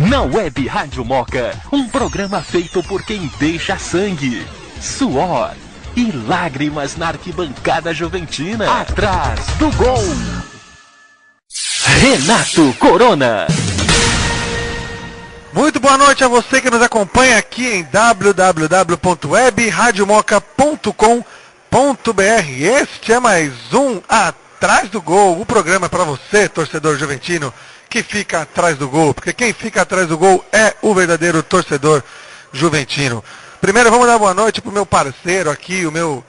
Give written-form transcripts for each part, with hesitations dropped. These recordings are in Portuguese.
Na Web Rádio Moca, um programa feito por quem deixa sangue, suor e lágrimas na arquibancada juventina. Atrás do gol, Renato Corona. Muito boa noite a você que nos acompanha aqui em www.webradiomoca.com.br. Este é mais um Atrás do Gol, o programa para você, torcedor juventino, que fica atrás do gol, porque quem fica atrás do gol é o verdadeiro torcedor juventino. Primeiro vamos dar boa noite pro meu parceiro aqui, o meu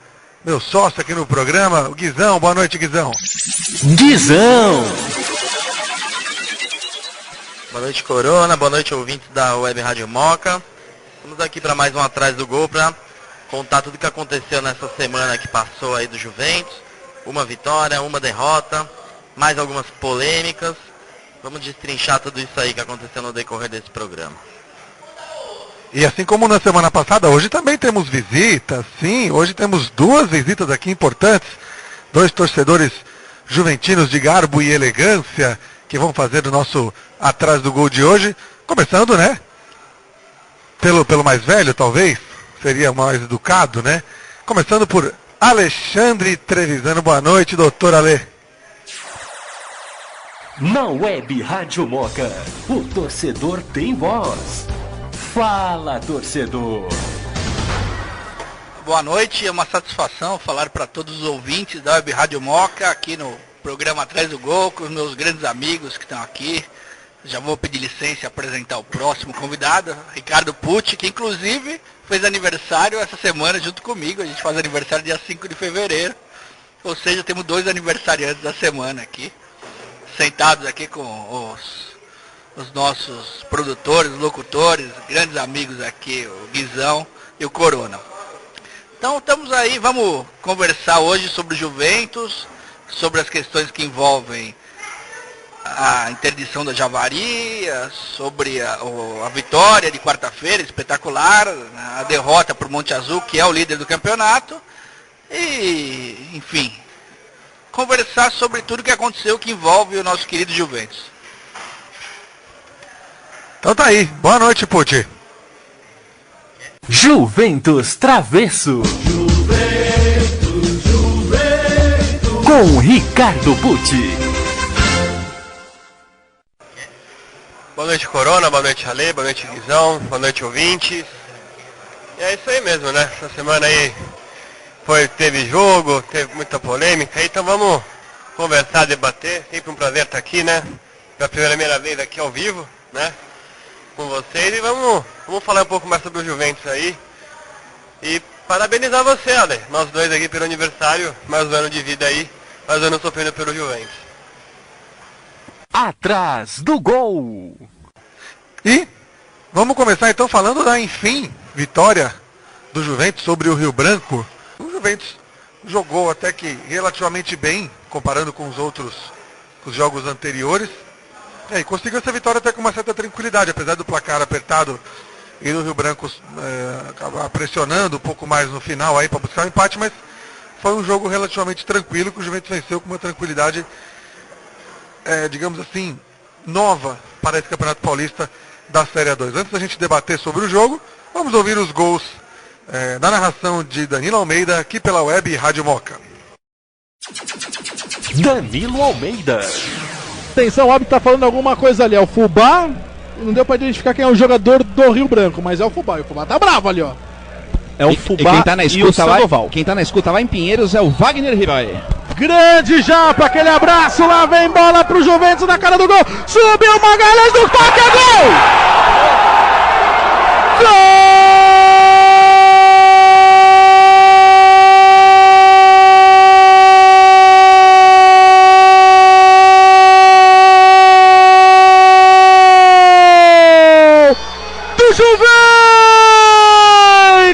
sócio aqui no programa, o Guizão. Boa noite, Guizão. Guizão. Boa noite, Corona. Boa noite, ouvintes da Web Rádio Moca. Estamos aqui para mais um Atrás do Gol, para contar tudo o que aconteceu nessa semana que passou aí do Juventus. Uma vitória, uma derrota, mais algumas polêmicas. Vamos destrinchar tudo isso aí que aconteceu no decorrer desse programa. E assim como na semana passada, hoje também temos visitas, sim, hoje temos duas visitas aqui importantes, dois torcedores juventinos de garbo e elegância, que vão fazer o nosso Atrás do Gol de hoje, começando, né, pelo mais velho, talvez, seria mais educado, né, começando por Alexandre Trevisano. Boa noite, doutor Ale. Na Web Rádio Moca, o torcedor tem voz. Fala, torcedor. Boa noite, é uma satisfação falar para todos os ouvintes da Web Rádio Moca, aqui no programa Atrás do Gol, com os meus grandes amigos que estão aqui. Já vou pedir licença e apresentar o próximo convidado, Ricardo Pucci, que inclusive fez aniversário essa semana junto comigo. A gente faz aniversário dia 5 de fevereiro, ou seja, temos dois aniversariantes da semana aqui, sentados aqui com os nossos produtores, locutores, grandes amigos aqui, o Guizão e o Corona. Então estamos aí, vamos conversar hoje sobre o Juventus, sobre as questões que envolvem a interdição da Javari, sobre a vitória de quarta-feira, espetacular, a derrota para o Monte Azul, que é o líder do campeonato, e, enfim, conversar sobre tudo que aconteceu que envolve o nosso querido Juventus. Então tá aí, boa noite, Pucci. Juventus Travesso. Com Ricardo Pucci. Boa noite, Corona. Boa noite, Ale. Boa noite, Guizão. Boa noite, ouvintes. E é isso aí mesmo, né? Essa semana aí teve jogo, teve muita polêmica, então vamos conversar, debater. Sempre um prazer estar aqui, né? Pela primeira vez aqui ao vivo, né? Com vocês, e vamos falar um pouco mais sobre o Juventus aí. E parabenizar você, Ale, nós dois aqui pelo aniversário, mais um ano de vida aí, mais um ano sofrendo pelo Juventus. Atrás do Gol. E vamos começar então falando da, enfim, vitória do Juventus sobre o Rio Branco. O Juventus jogou até que relativamente bem, comparando com os jogos anteriores. E conseguiu essa vitória até com uma certa tranquilidade, apesar do placar apertado e do Rio Branco acabar pressionando um pouco mais no final aí para buscar um empate, mas foi um jogo relativamente tranquilo, que o Juventus venceu com uma tranquilidade, digamos assim, nova para esse Campeonato Paulista da Série A2. Antes da gente debater sobre o jogo, vamos ouvir os gols da narração de Danilo Almeida, aqui pela Web Rádio Moca. Danilo Almeida. Atenção, o árbitro tá falando alguma coisa ali, é o Fubá, não deu pra identificar quem é o jogador do Rio Branco, mas é o Fubá, e o Fubá tá bravo ali, ó. É o Fubá quem tá na escuta quem tá na escuta lá em Pinheiros é o Wagner Ribeiro. Grande Japa, aquele abraço, lá vem bola pro Juventus na cara do gol, subiu Magalhães do toque, é gol! Gol!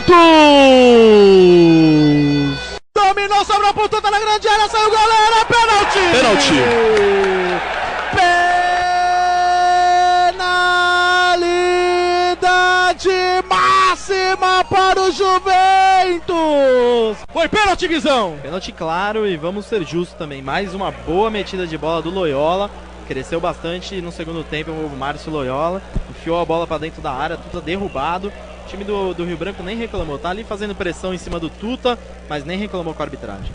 Juventus! Dominou, sobrou a ponta na grande área, saiu o goleiro, é pênalti! Penalidade máxima para o Juventus! Foi pênalti, Guizão! Pênalti claro, e vamos ser justos também, mais uma boa metida de bola do Loyola. cresceu bastante no segundo tempo. O Márcio Loyola enfiou a bola para dentro da área, Tuta derrubado. O time do Rio Branco nem reclamou, tá ali fazendo pressão em cima do Tuta, mas nem reclamou com a arbitragem.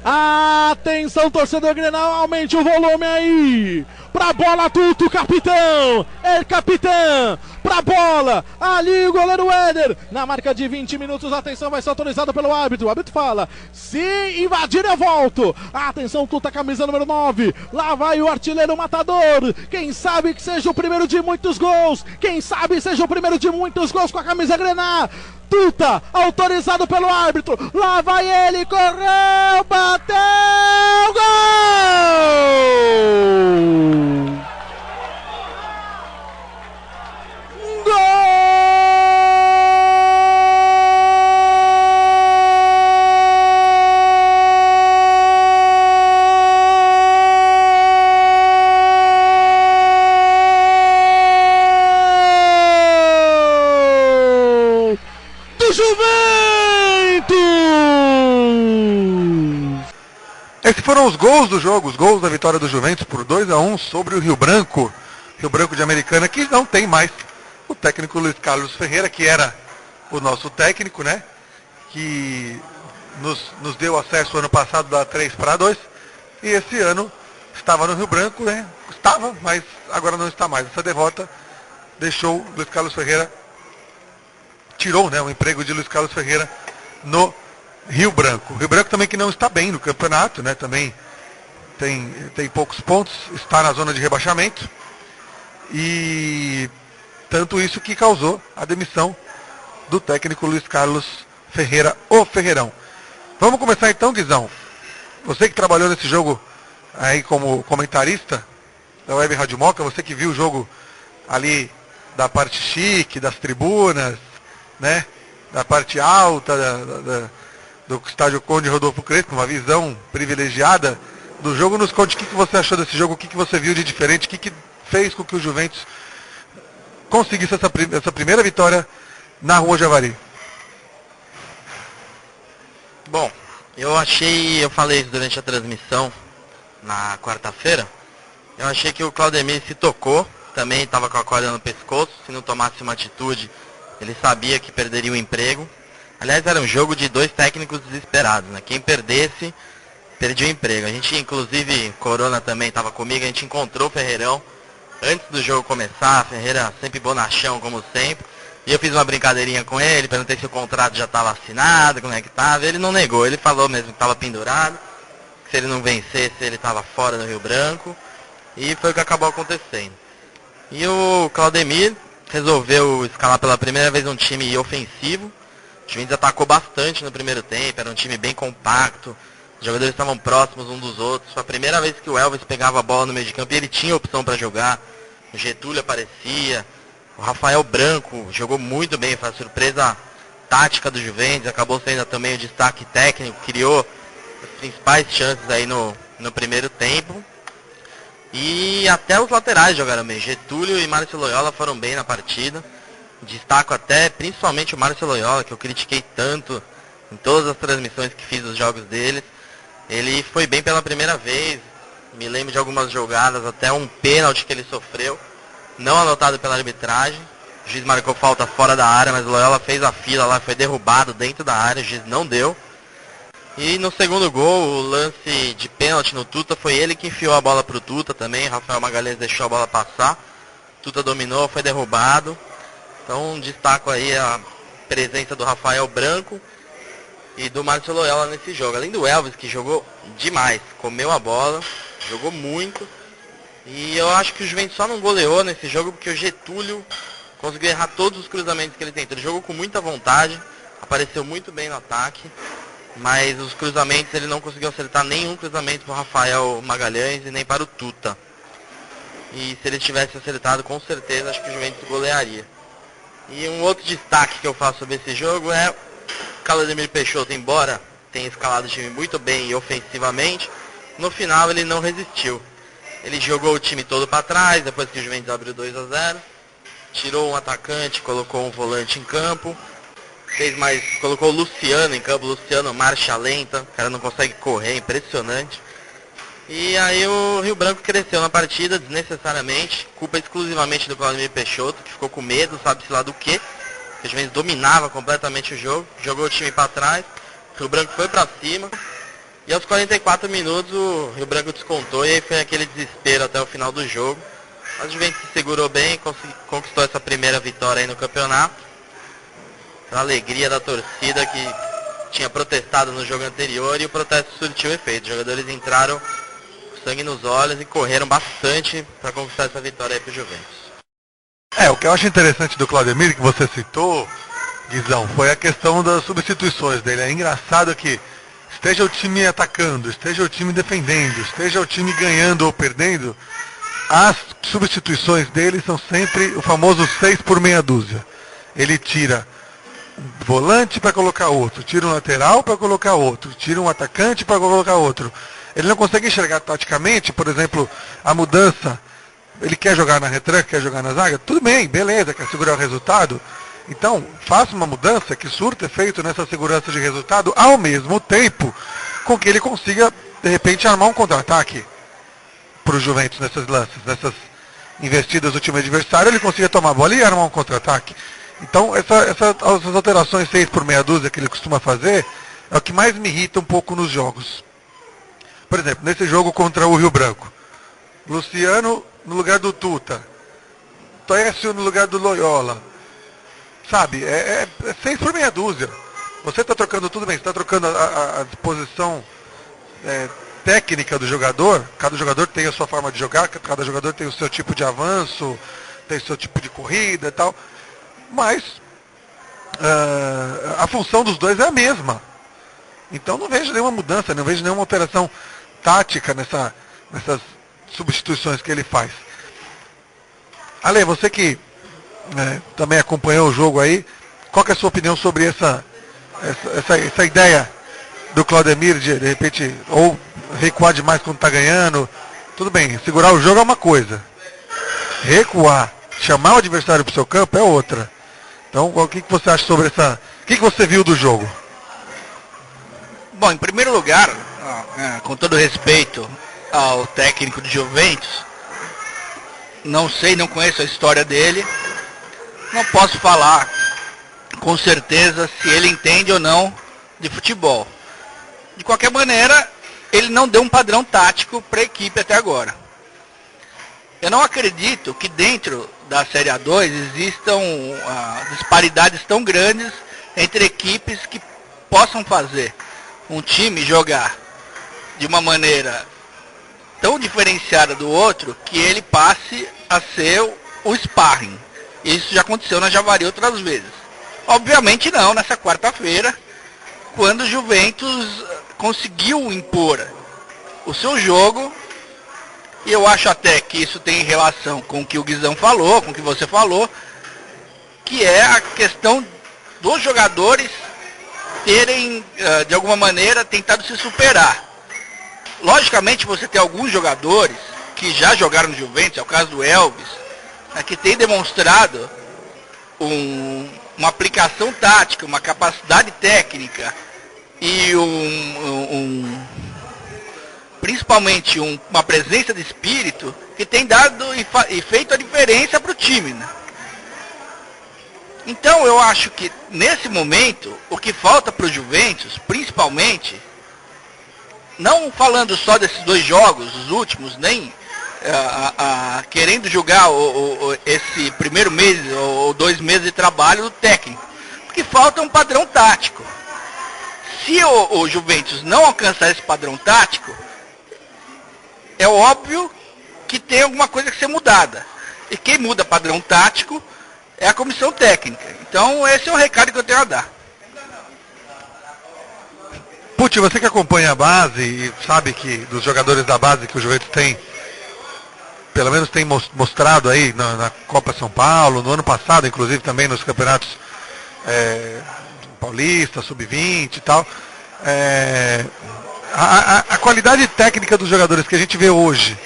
Atenção, torcedor Grenal, aumente o volume aí. Pra bola, Tuto, capitão. Capitão. Pra bola. Ali o goleiro Éder. Na marca de 20 minutos, atenção, vai ser autorizado pelo árbitro. O árbitro fala: se invadir, eu volto. Atenção, Tuta, camisa número 9. Lá vai o artilheiro matador. Quem sabe que seja o primeiro de muitos gols. Quem sabe seja o primeiro de muitos gols com a camisa Grenal. Tuta, autorizado pelo árbitro. Lá vai ele, correu, bateu, gol! Gol! Juventus! Esses foram os gols do jogo, os gols da vitória do Juventus por 2-1 sobre o Rio Branco. Rio Branco de Americana, que não tem mais o técnico Luiz Carlos Ferreira, que era o nosso técnico, né? Que nos deu acesso ano passado da 3-2. E esse ano estava no Rio Branco, né? Estava, mas agora não está mais. Essa derrota deixou o Luiz Carlos Ferreira, tirou, né, o emprego de Luiz Carlos Ferreira no Rio Branco. O Rio Branco também que não está bem no campeonato, né, também tem poucos pontos, está na zona de rebaixamento, e tanto isso que causou a demissão do técnico Luiz Carlos Ferreira, o Ferreirão. Vamos começar então, Guizão. Você que trabalhou nesse jogo aí como comentarista da Web Rádio Moca, você que viu o jogo ali da parte chique, das tribunas, né, da parte alta do estádio Conde Rodolfo Crespo, uma visão privilegiada do jogo. Nos conte o que você achou desse jogo, o que você viu de diferente, o que fez com que o Juventus conseguisse essa primeira vitória na Rua Javari. Bom, eu falei isso durante a transmissão na quarta-feira, eu achei que o Claudemir se tocou, também estava com a corda no pescoço, se não tomasse uma atitude, ele sabia que perderia o emprego. Aliás, era um jogo de dois técnicos desesperados, né? Quem perdesse, perdia o emprego. A gente, inclusive, Corona também estava comigo, a gente encontrou o Ferreirão antes do jogo começar. Ferreira sempre bonachão, como sempre. E eu fiz uma brincadeirinha com ele, perguntei se o contrato já estava assinado, como é que estava. Ele não negou, ele falou mesmo que estava pendurado, que se ele não vencesse, ele estava fora do Rio Branco. E foi o que acabou acontecendo. E o Claudemir resolveu escalar pela primeira vez um time ofensivo. O Juventus atacou bastante no primeiro tempo, era um time bem compacto, os jogadores estavam próximos uns dos outros. Foi a primeira vez que o Elvis pegava a bola no meio de campo e ele tinha opção para jogar. O Getúlio aparecia, o Rafael Branco jogou muito bem, foi a surpresa tática do Juventus, acabou sendo também o destaque técnico, criou as principais chances aí no primeiro tempo. E até os laterais jogaram bem. Getúlio e Márcio Loyola foram bem na partida. Destaco até, principalmente o Márcio Loyola, que eu critiquei tanto em todas as transmissões que fiz dos jogos deles. Ele foi bem pela primeira vez. Me lembro de algumas jogadas, até um pênalti que ele sofreu, não anotado pela arbitragem. O juiz marcou falta fora da área, mas o Loyola fez a fila lá, foi derrubado dentro da área, o juiz não deu. E no segundo gol, o lance de pênalti no Tuta, foi ele que enfiou a bola pro Tuta também. Rafael Magalhães deixou a bola passar. Tuta dominou, foi derrubado. Então destaco aí a presença do Rafael Branco e do Márcio Loyola nesse jogo. Além do Elvis, que jogou demais, comeu a bola, jogou muito. E eu acho que o Juventus só não goleou nesse jogo porque o Getúlio conseguiu errar todos os cruzamentos que ele tentou. Ele jogou com muita vontade, apareceu muito bem no ataque. Mas os cruzamentos ele não conseguiu acertar nenhum cruzamento para o Rafael Magalhães e nem para o Tuta. E se ele tivesse acertado, com certeza acho que o Juventus golearia. E um outro destaque que eu faço sobre esse jogo é o Claudemir Peixoto, embora tenha escalado o time muito bem e ofensivamente, no final ele não resistiu. Ele jogou o time todo para trás, depois que o Juventus abriu 2-0, tirou um atacante, colocou um volante em campo, colocou o Luciano em campo. Luciano marcha lenta, o cara não consegue correr, impressionante. E aí o Rio Branco cresceu na partida desnecessariamente, culpa exclusivamente do Claudemir Peixoto, que ficou com medo, sabe-se lá do quê. O Juventus dominava completamente o jogo, jogou o time para trás, o Rio Branco foi para cima. E aos 44 minutos o Rio Branco descontou e aí foi aquele desespero até o final do jogo. A Juventus se segurou bem, conquistou essa primeira vitória aí no campeonato. A alegria da torcida que tinha protestado no jogo anterior e o protesto surtiu efeito. Os jogadores entraram com sangue nos olhos e correram bastante para conquistar essa vitória aí pro Juventus. O que eu acho interessante do Claudemir, que você citou, Guizão, foi a questão das substituições dele. É engraçado que esteja o time atacando, esteja o time defendendo, esteja o time ganhando ou perdendo, as substituições dele são sempre o famoso 6 por meia dúzia. Ele tira um volante para colocar outro, tira um lateral para colocar outro, tira um atacante para colocar outro. Ele não consegue enxergar taticamente, por exemplo, a mudança. Ele quer jogar na retranca, quer jogar na zaga, tudo bem, beleza, quer segurar o resultado. Então, faça uma mudança que surta efeito nessa segurança de resultado, ao mesmo tempo com que ele consiga, de repente, armar um contra-ataque para o Juventus nessas lances, nessas investidas do time adversário, ele consiga tomar a bola e armar um contra-ataque. Então, essas alterações 6 por meia dúzia que ele costuma fazer, é o que mais me irrita um pouco nos jogos. Por exemplo, nesse jogo contra o Rio Branco, Luciano no lugar do Tuta, Toécio no lugar do Loyola, sabe, é 6 por meia dúzia. Você está trocando tudo bem, você está trocando a disposição técnica do jogador, cada jogador tem a sua forma de jogar, cada jogador tem o seu tipo de avanço, tem o seu tipo de corrida e tal, mas a função dos dois é a mesma. Então não vejo nenhuma mudança, não vejo nenhuma alteração tática nessas substituições que ele faz. Ale, você que também acompanhou o jogo aí, qual que é a sua opinião sobre essa ideia do Claudemir de repente, ou recuar demais quando está ganhando? Tudo bem, segurar o jogo é uma coisa, recuar, chamar o adversário para o seu campo é outra. Então, o que você acha sobre essa... O que você viu do jogo? Bom, em primeiro lugar, com todo respeito ao técnico de Juventus, não conheço a história dele, não posso falar com certeza se ele entende ou não de futebol. De qualquer maneira, ele não deu um padrão tático para a equipe até agora. Eu não acredito que dentro da Série A2 existam disparidades tão grandes entre equipes que possam fazer um time jogar de uma maneira tão diferenciada do outro que ele passe a ser o sparring. Isso já aconteceu na Javari outras vezes. Obviamente não nessa quarta-feira, quando o Juventus conseguiu impor o seu jogo. E eu acho até que isso tem relação com o que o Guizão falou, com o que você falou, que é a questão dos jogadores terem, de alguma maneira, tentado se superar. Logicamente, você tem alguns jogadores que já jogaram no Juventus, é o caso do Elvis, que tem demonstrado uma aplicação tática, uma capacidade técnica e principalmente uma presença de espírito que tem dado e feito a diferença para o time, né? Então eu acho que nesse momento o que falta para o Juventus, principalmente, não falando só desses dois jogos, os últimos, nem querendo julgar esse primeiro mês ou 2 meses de trabalho do técnico, porque falta um padrão tático. Se o Juventus não alcançar esse padrão tático, é óbvio que tem alguma coisa que ser mudada. E quem muda padrão tático é a comissão técnica. Então esse é o recado que eu tenho a dar. Pucci, você que acompanha a base e sabe que dos jogadores da base que o Juventus tem, pelo menos tem mostrado aí na Copa São Paulo, no ano passado, inclusive também nos campeonatos Paulista, Sub-20 e tal, a qualidade técnica dos jogadores que a gente vê hoje,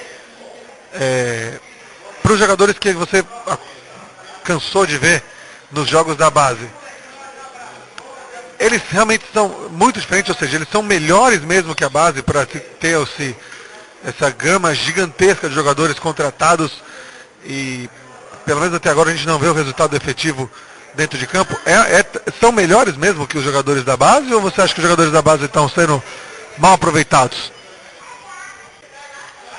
para os jogadores que você cansou de ver nos jogos da base, eles realmente são muito diferentes, ou seja, eles são melhores mesmo que a base para ter essa gama gigantesca de jogadores contratados e pelo menos até agora a gente não vê o resultado efetivo dentro de campo, são melhores mesmo que os jogadores da base ou você acha que os jogadores da base estão sendo mal aproveitados?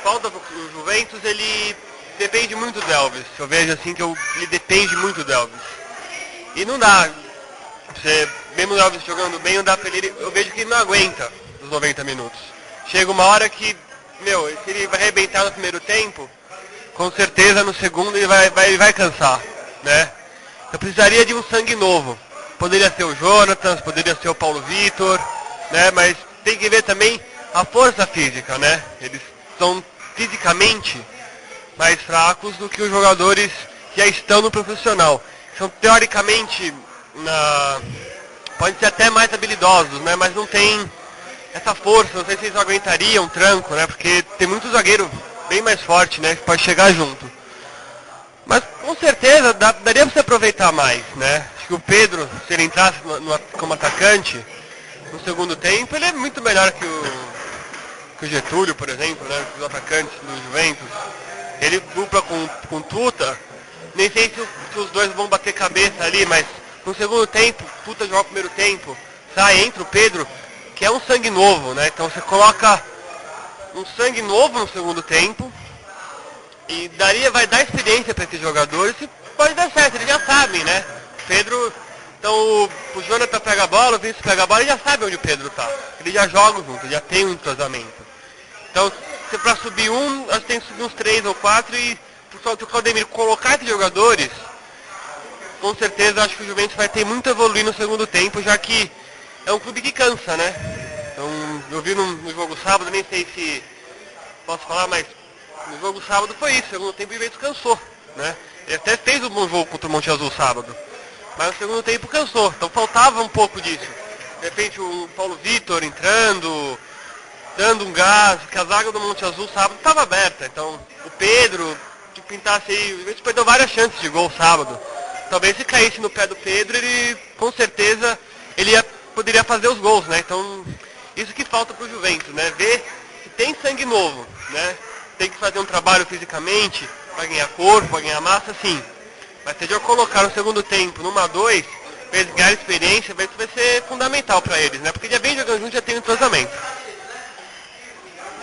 Falta do Juventus, ele depende muito do Elvis. Eu vejo assim que ele depende muito do Elvis. E não dá, mesmo o Elvis jogando bem, não dá pra ele, eu vejo que ele não aguenta os 90 minutos. Chega uma hora que, se ele vai arrebentar no primeiro tempo, com certeza no segundo ele vai cansar, né? Eu precisaria de um sangue novo. Poderia ser o Jonatas, poderia ser o Paulo Vitor, né? Mas tem que ver também a força física, né? Eles são fisicamente mais fracos do que os jogadores que já estão no profissional. São teoricamente, podem ser até mais habilidosos, né? Mas não tem essa força, não sei se eles aguentariam um tranco, né? Porque tem muito zagueiro bem mais forte, né? Que pode chegar junto. Mas com certeza daria para se aproveitar mais, né? Acho que o Pedro, se ele entrasse como atacante no segundo tempo, ele é muito melhor que o Getúlio, por exemplo, né? Os atacantes do Juventus. Ele dupla com Tuta. Nem sei se os dois vão bater cabeça ali, mas no segundo tempo, Tuta joga o primeiro tempo, entra o Pedro, que é um sangue novo, né? Então você coloca um sangue novo no segundo tempo e vai dar experiência para esses jogadores e pode dar certo, eles já sabem, né? Pedro, então o Jonathan pega a bola, o Vinícius pega a bola e já sabe onde o Pedro tá. Eles já jogam junto, já tem um entrosamento. Então, se para subir acho que tem que subir uns 3 ou 4 e o Claudemir colocar esses jogadores, com certeza acho que o Juventus vai ter muito a evoluir no segundo tempo, já que é um clube que cansa, né? Então, eu vi no jogo sábado, nem sei se posso falar, mas no jogo sábado foi isso, no segundo tempo o Juventus cansou, né? Ele até fez um bom jogo contra o Monte Azul sábado, mas no segundo tempo cansou, então faltava um pouco disso. De repente o Paulo Vitor entrando, dando um gás, que a zaga do Monte Azul sábado estava aberta, então o Pedro, que pintasse aí, o Juventus perdeu várias chances de gol sábado. Talvez se caísse no pé do Pedro, ele com certeza poderia fazer os gols, né? Então, isso que falta pro Juventus, né? Ver se tem sangue novo, né? Tem que fazer um trabalho fisicamente para ganhar corpo, para ganhar massa, sim. Mas se eu colocar no segundo tempo, numa 2, para eles ganharem experiência, isso vai ser fundamental para eles, né? Porque já vem jogando junto, já tem um entrosamento.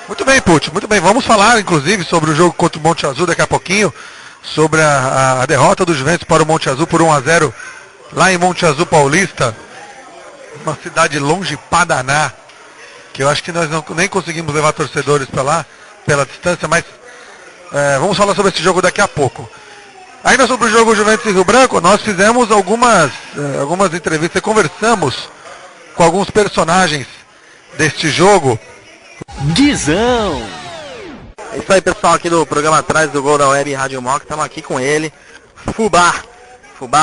Muito bem, Pucci, muito bem. Vamos falar, inclusive, sobre o jogo contra o Monte Azul daqui a pouquinho, sobre a derrota do Juventus para o Monte Azul por 1-0 lá em Monte Azul Paulista, uma cidade longe pra danar, que eu acho que nós nem conseguimos levar torcedores para lá, pela distância, mas vamos falar sobre esse jogo daqui a pouco. Ainda sobre o jogo Juventus e Rio Branco, nós fizemos algumas entrevistas, conversamos com alguns personagens deste jogo. Guizão! É isso aí, pessoal, aqui do programa Atrás do Gol da Web Rádio Moca, estamos aqui com ele, Fubá,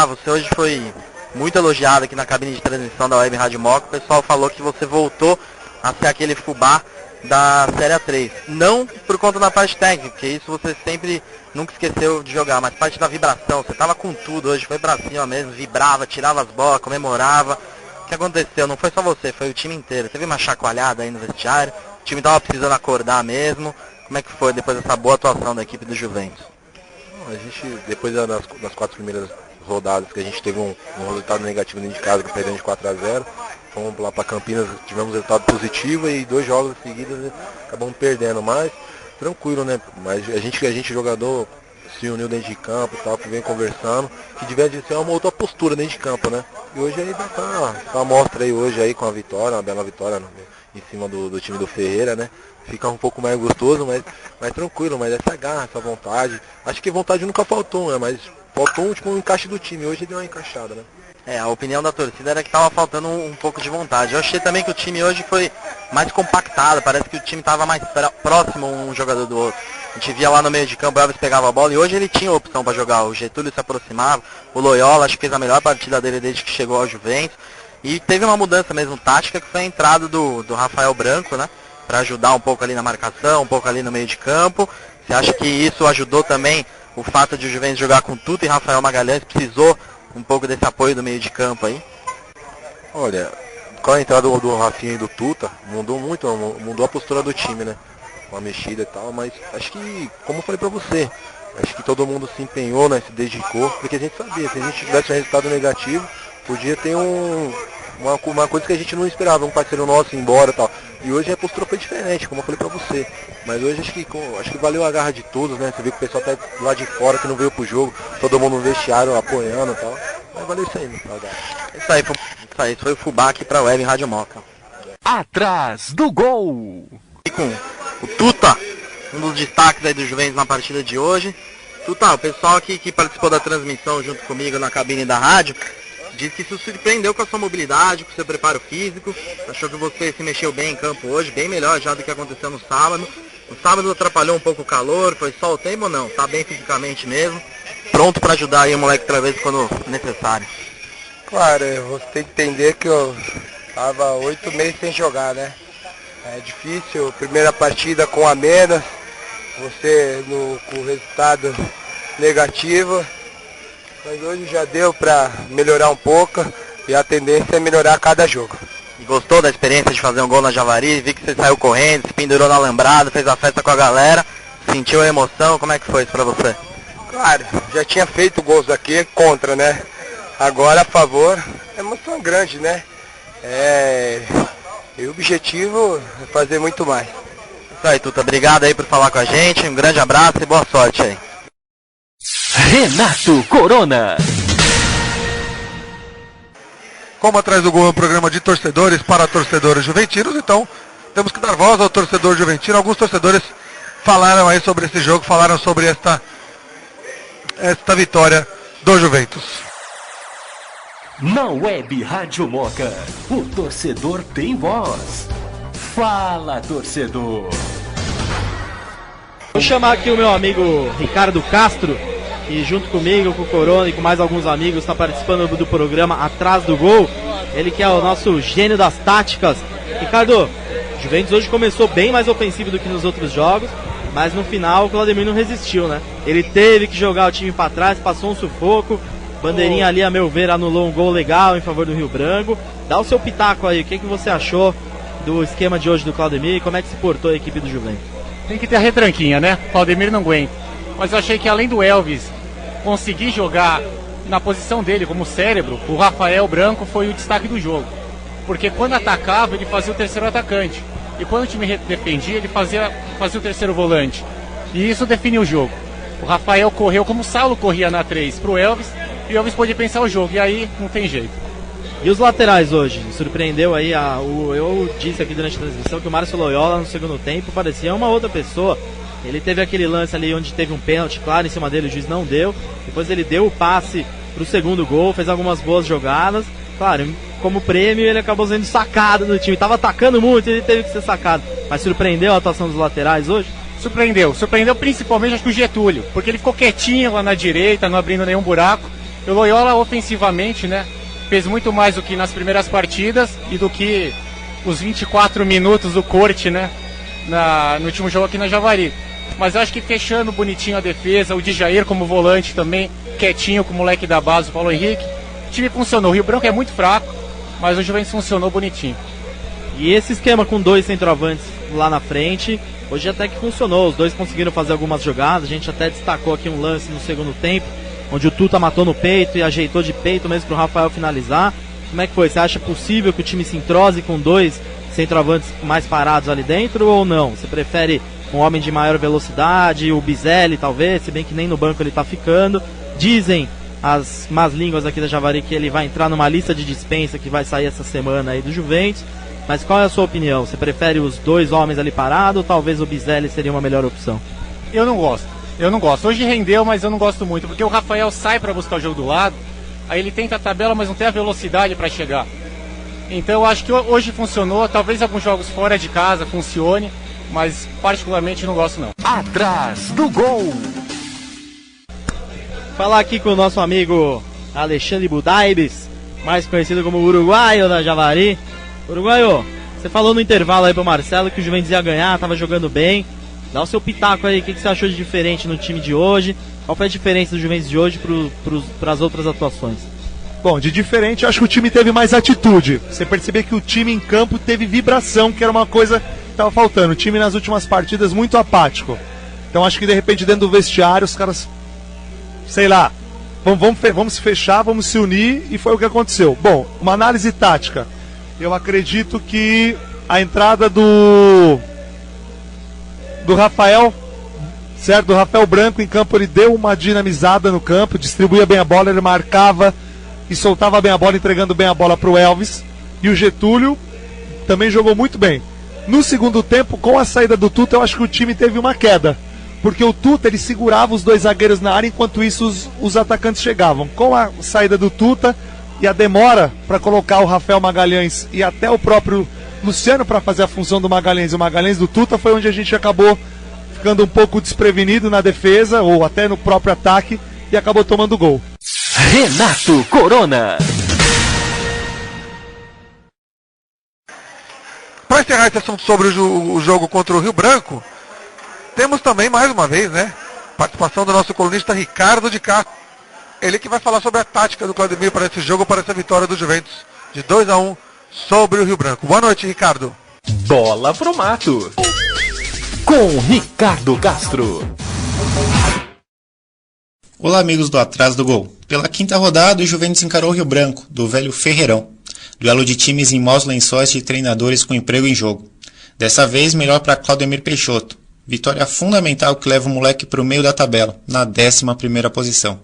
você hoje foi muito elogiado aqui na cabine de transmissão da Web Rádio Moca. O pessoal falou que você voltou a ser aquele Fubá da Série A3. Não por conta da parte técnica, porque isso você sempre nunca esqueceu de jogar, mas parte da vibração. Você tava com tudo hoje, foi pra cima mesmo, vibrava, tirava as bolas, comemorava. O que aconteceu? Não foi só você, foi o time inteiro. Teve uma chacoalhada aí no vestiário, o time tava precisando acordar mesmo. Como é que foi depois dessa boa atuação da equipe do Juventus? A gente, depois das 4 primeiras rodadas que a gente teve um resultado negativo dentro de casa, perdendo de 4-0, fomos lá para Campinas, tivemos resultado positivo e 2 jogos seguidos acabamos perdendo, mas tranquilo, né? Mas a gente jogador se uniu dentro de campo e tal, que vem conversando, que devia ser uma outra postura dentro de campo, né? E hoje aí tá uma amostra aí hoje aí com a vitória, uma bela vitória em cima do time do Ferreira, né? Fica um pouco mais gostoso, mas tranquilo, mas essa garra, essa vontade, acho que vontade nunca faltou, né? Mas faltou um encaixe do time, hoje deu uma encaixada, né? A opinião da torcida era que estava faltando um pouco de vontade. Eu achei também que o time hoje foi mais compactado, parece que o time estava mais próximo um jogador do outro. A gente via lá no meio de campo, o Elvis pegava a bola e hoje ele tinha opção para jogar. O Getúlio se aproximava, o Loyola acho que fez a melhor partida dele desde que chegou ao Juventus. E teve uma mudança mesmo tática, que foi a entrada do Rafael Branco, né? Para ajudar um pouco ali na marcação, um pouco ali no meio de campo. Você acha que isso ajudou também o fato de o Juventus jogar com Tuta e Rafael Magalhães? Precisou um pouco desse apoio do meio de campo aí? Olha, com a entrada do Rafinha e do Tuta, mudou a postura do time, né? uma mexida e tal, mas acho que, como eu falei pra você, acho que todo mundo se empenhou, né, se dedicou, porque a gente sabia, se a gente tivesse um resultado negativo, podia ter uma coisa que a gente não esperava, um parceiro nosso ir embora e tal. E hoje a postura foi diferente, como eu falei pra você. Mas hoje acho que valeu a garra de todos, né? Você viu que o pessoal tá lá de fora, que não veio pro jogo, todo mundo no vestiário apoiando e tal. Mas valeu isso aí, né? Isso aí foi o Fubá aqui pra Web Rádio Moca. Atrás do gol! E com o Tuta, um dos destaques aí do Juventus na partida de hoje. Tuta, o pessoal aqui que participou da transmissão junto comigo na cabine da rádio, disse que se surpreendeu com a sua mobilidade, com o seu preparo físico, achou que você se mexeu bem em campo hoje, bem melhor já do que aconteceu no sábado. No sábado atrapalhou um pouco o calor, foi só o tempo ou não? Tá bem fisicamente mesmo, pronto para ajudar aí o moleque outra vez quando necessário. Claro, você tem que entender que eu tava 8 meses sem jogar, né? É difícil, primeira partida com a menos, você com o resultado negativo. Mas hoje já deu para melhorar um pouco e a tendência é melhorar a cada jogo. E gostou da experiência de fazer um gol na Javari? Vi que você saiu correndo, se pendurou na alambrada, fez a festa com a galera, sentiu a emoção, como é que foi isso pra você? Claro, já tinha feito gols aqui contra, né? Agora a favor, é emoção grande, né? E o objetivo é fazer muito mais. Isso aí, Tuta, obrigado aí por falar com a gente, um grande abraço e boa sorte aí. Renato Corona. Como Atrás do Gol é um programa de torcedores para torcedores juventinos, então temos que dar voz ao torcedor juventino. Alguns torcedores falaram aí sobre esse jogo, falaram sobre esta vitória do Juventus. Na Web Rádio Moca, o torcedor tem voz. Fala, torcedor. Vou chamar aqui o meu amigo Ricardo Castro, que junto comigo, com o Corona e com mais alguns amigos está participando do programa Atrás do Gol. Ele que é o nosso gênio das táticas. Ricardo, o Juventus hoje começou bem mais ofensivo do que nos outros jogos, mas no final o Claudemir não resistiu, né? Ele teve que jogar o time para trás, passou um sufoco. Bandeirinha ali, a meu ver, anulou um gol legal em favor do Rio Branco. Dá o seu pitaco aí, o que você achou do esquema de hoje do Claudemir e como é que se portou a equipe do Juventus? Tem que ter a retranquinha, né? O Claudemir não aguenta. Mas eu achei que além do Elvis conseguir jogar na posição dele como cérebro, o Rafael Branco foi o destaque do jogo. Porque quando atacava, ele fazia o terceiro atacante. E quando o time defendia, ele fazia o terceiro volante. E isso definiu o jogo. O Rafael correu como o Saulo corria na 3 pro Elvis, e o Elvis podia pensar o jogo, e aí não tem jeito. E os laterais hoje? Surpreendeu aí, eu disse aqui durante a transmissão que o Márcio Loyola no segundo tempo parecia uma outra pessoa. Ele teve aquele lance ali onde teve um pênalti claro em cima dele, o juiz não deu. Depois ele deu o passe pro segundo gol, fez algumas boas jogadas. Claro, como prêmio ele acabou sendo sacado do time. Tava atacando muito e ele teve que ser sacado. Mas surpreendeu a atuação dos laterais hoje? Surpreendeu principalmente acho que o Getúlio, porque ele ficou quietinho lá na direita, não abrindo nenhum buraco. E o Loyola ofensivamente, né, fez muito mais do que nas primeiras partidas e do que os 24 minutos do Corte, né, no último jogo aqui na Javari. Mas acho que fechando bonitinho a defesa, o Djair como volante também, quietinho com o moleque da base, o Paulo Henrique. O time funcionou, o Rio Branco é muito fraco, mas o Juventus funcionou bonitinho. E esse esquema com dois centroavantes lá na frente, hoje até que funcionou, os dois conseguiram fazer algumas jogadas, a gente até destacou aqui um lance no segundo tempo, onde o Tuta matou no peito e ajeitou de peito mesmo para o Rafael finalizar. Como é que foi? Você acha possível que o time se entrose com dois centroavantes mais parados ali dentro ou não? Você prefere um homem de maior velocidade, o Bizelli talvez, se bem que nem no banco ele está ficando. Dizem as más línguas aqui da Javari que ele vai entrar numa lista de dispensa que vai sair essa semana aí do Juventus. Mas qual é a sua opinião? Você prefere os dois homens ali parados ou talvez o Bizelli seria uma melhor opção? Eu não gosto. Hoje rendeu, mas eu não gosto muito, porque o Rafael sai para buscar o jogo do lado, aí ele tenta a tabela, mas não tem a velocidade para chegar. Então eu acho que hoje funcionou, talvez alguns jogos fora de casa funcione, mas particularmente não gosto não. Atrás do gol. Falar aqui com o nosso amigo Alexandre Budaibes, mais conhecido como Uruguaio da Javari. Uruguaio, você falou no intervalo aí pro Marcelo que o Juventus ia ganhar, tava jogando bem. Dá o seu pitaco aí, o que você achou de diferente no time de hoje? Qual foi a diferença do Juventus de hoje para as outras atuações? Bom, de diferente, eu acho que o time teve mais atitude. Você percebeu que o time em campo teve vibração, que era uma coisa estava faltando. O time nas últimas partidas muito apático. Então acho que de repente dentro do vestiário os caras, sei lá, vamos se fechar, vamos se unir, e foi o que aconteceu. Bom, uma análise tática. Eu acredito que a entrada do Rafael, certo? Do Rafael Branco em campo, ele deu uma dinamizada no campo, distribuía bem a bola, ele marcava e soltava bem a bola, entregando bem a bola para o Elvis. E o Getúlio também jogou muito bem. No segundo tempo, com a saída do Tuta, eu acho que o time teve uma queda. Porque o Tuta, ele segurava os dois zagueiros na área, enquanto isso os atacantes chegavam. Com a saída do Tuta e a demora para colocar o Rafael Magalhães e até o próprio Luciano para fazer a função do Magalhães e o Magalhães do Tuta, foi onde a gente acabou ficando um pouco desprevenido na defesa ou até no próprio ataque e acabou tomando gol. Renato Corona. Para encerrar esse assunto sobre o jogo contra o Rio Branco, temos também, mais uma vez, né, participação do nosso colunista Ricardo de Castro. Ele que vai falar sobre a tática do Claudemir para esse jogo, para essa vitória do Juventus de 2-1 sobre o Rio Branco. Boa noite, Ricardo. Bola pro mato. Com Ricardo Castro. Olá, amigos do Atrás do Gol. Pela quinta rodada, o Juventus encarou o Rio Branco, do velho Ferreirão. Duelo de times em maus lençóis de treinadores com emprego em jogo. Dessa vez, melhor para Claudemir Peixoto. Vitória fundamental que leva o moleque para o meio da tabela, na 11ª posição.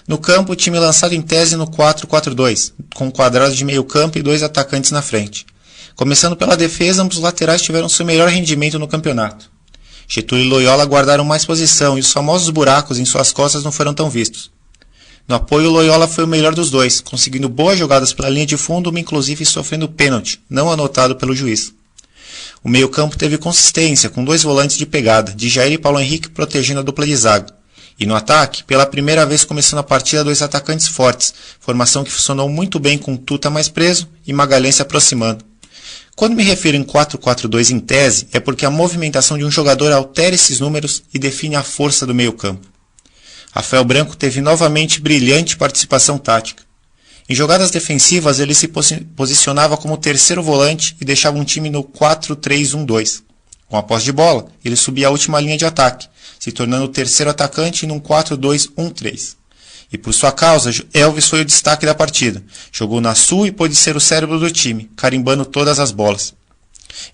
No campo, o time lançado em tese no 4-4-2, com um quadrado de meio campo e 2 atacantes na frente. Começando pela defesa, ambos os laterais tiveram seu melhor rendimento no campeonato. Getúlio e Loyola guardaram mais posição e os famosos buracos em suas costas não foram tão vistos. No apoio, Loyola foi o melhor dos dois, conseguindo boas jogadas pela linha de fundo, uma inclusive sofrendo pênalti, não anotado pelo juiz. O meio-campo teve consistência, com 2 volantes de pegada, de Jair e Paulo Henrique protegendo a dupla de zaga. E no ataque, pela primeira vez começando a partida, 2 atacantes fortes, formação que funcionou muito bem com Tuta mais preso e Magalhães se aproximando. Quando me refiro em 4-4-2 em tese, é porque a movimentação de um jogador altera esses números e define a força do meio-campo. Rafael Branco teve novamente brilhante participação tática. Em jogadas defensivas, ele se posicionava como terceiro volante e deixava um time no 4-3-1-2. Com a posse de bola, ele subia a última linha de ataque, se tornando o terceiro atacante num 4-2-1-3. E por sua causa, Elvis foi o destaque da partida. Jogou na sul e pôde ser o cérebro do time, carimbando todas as bolas.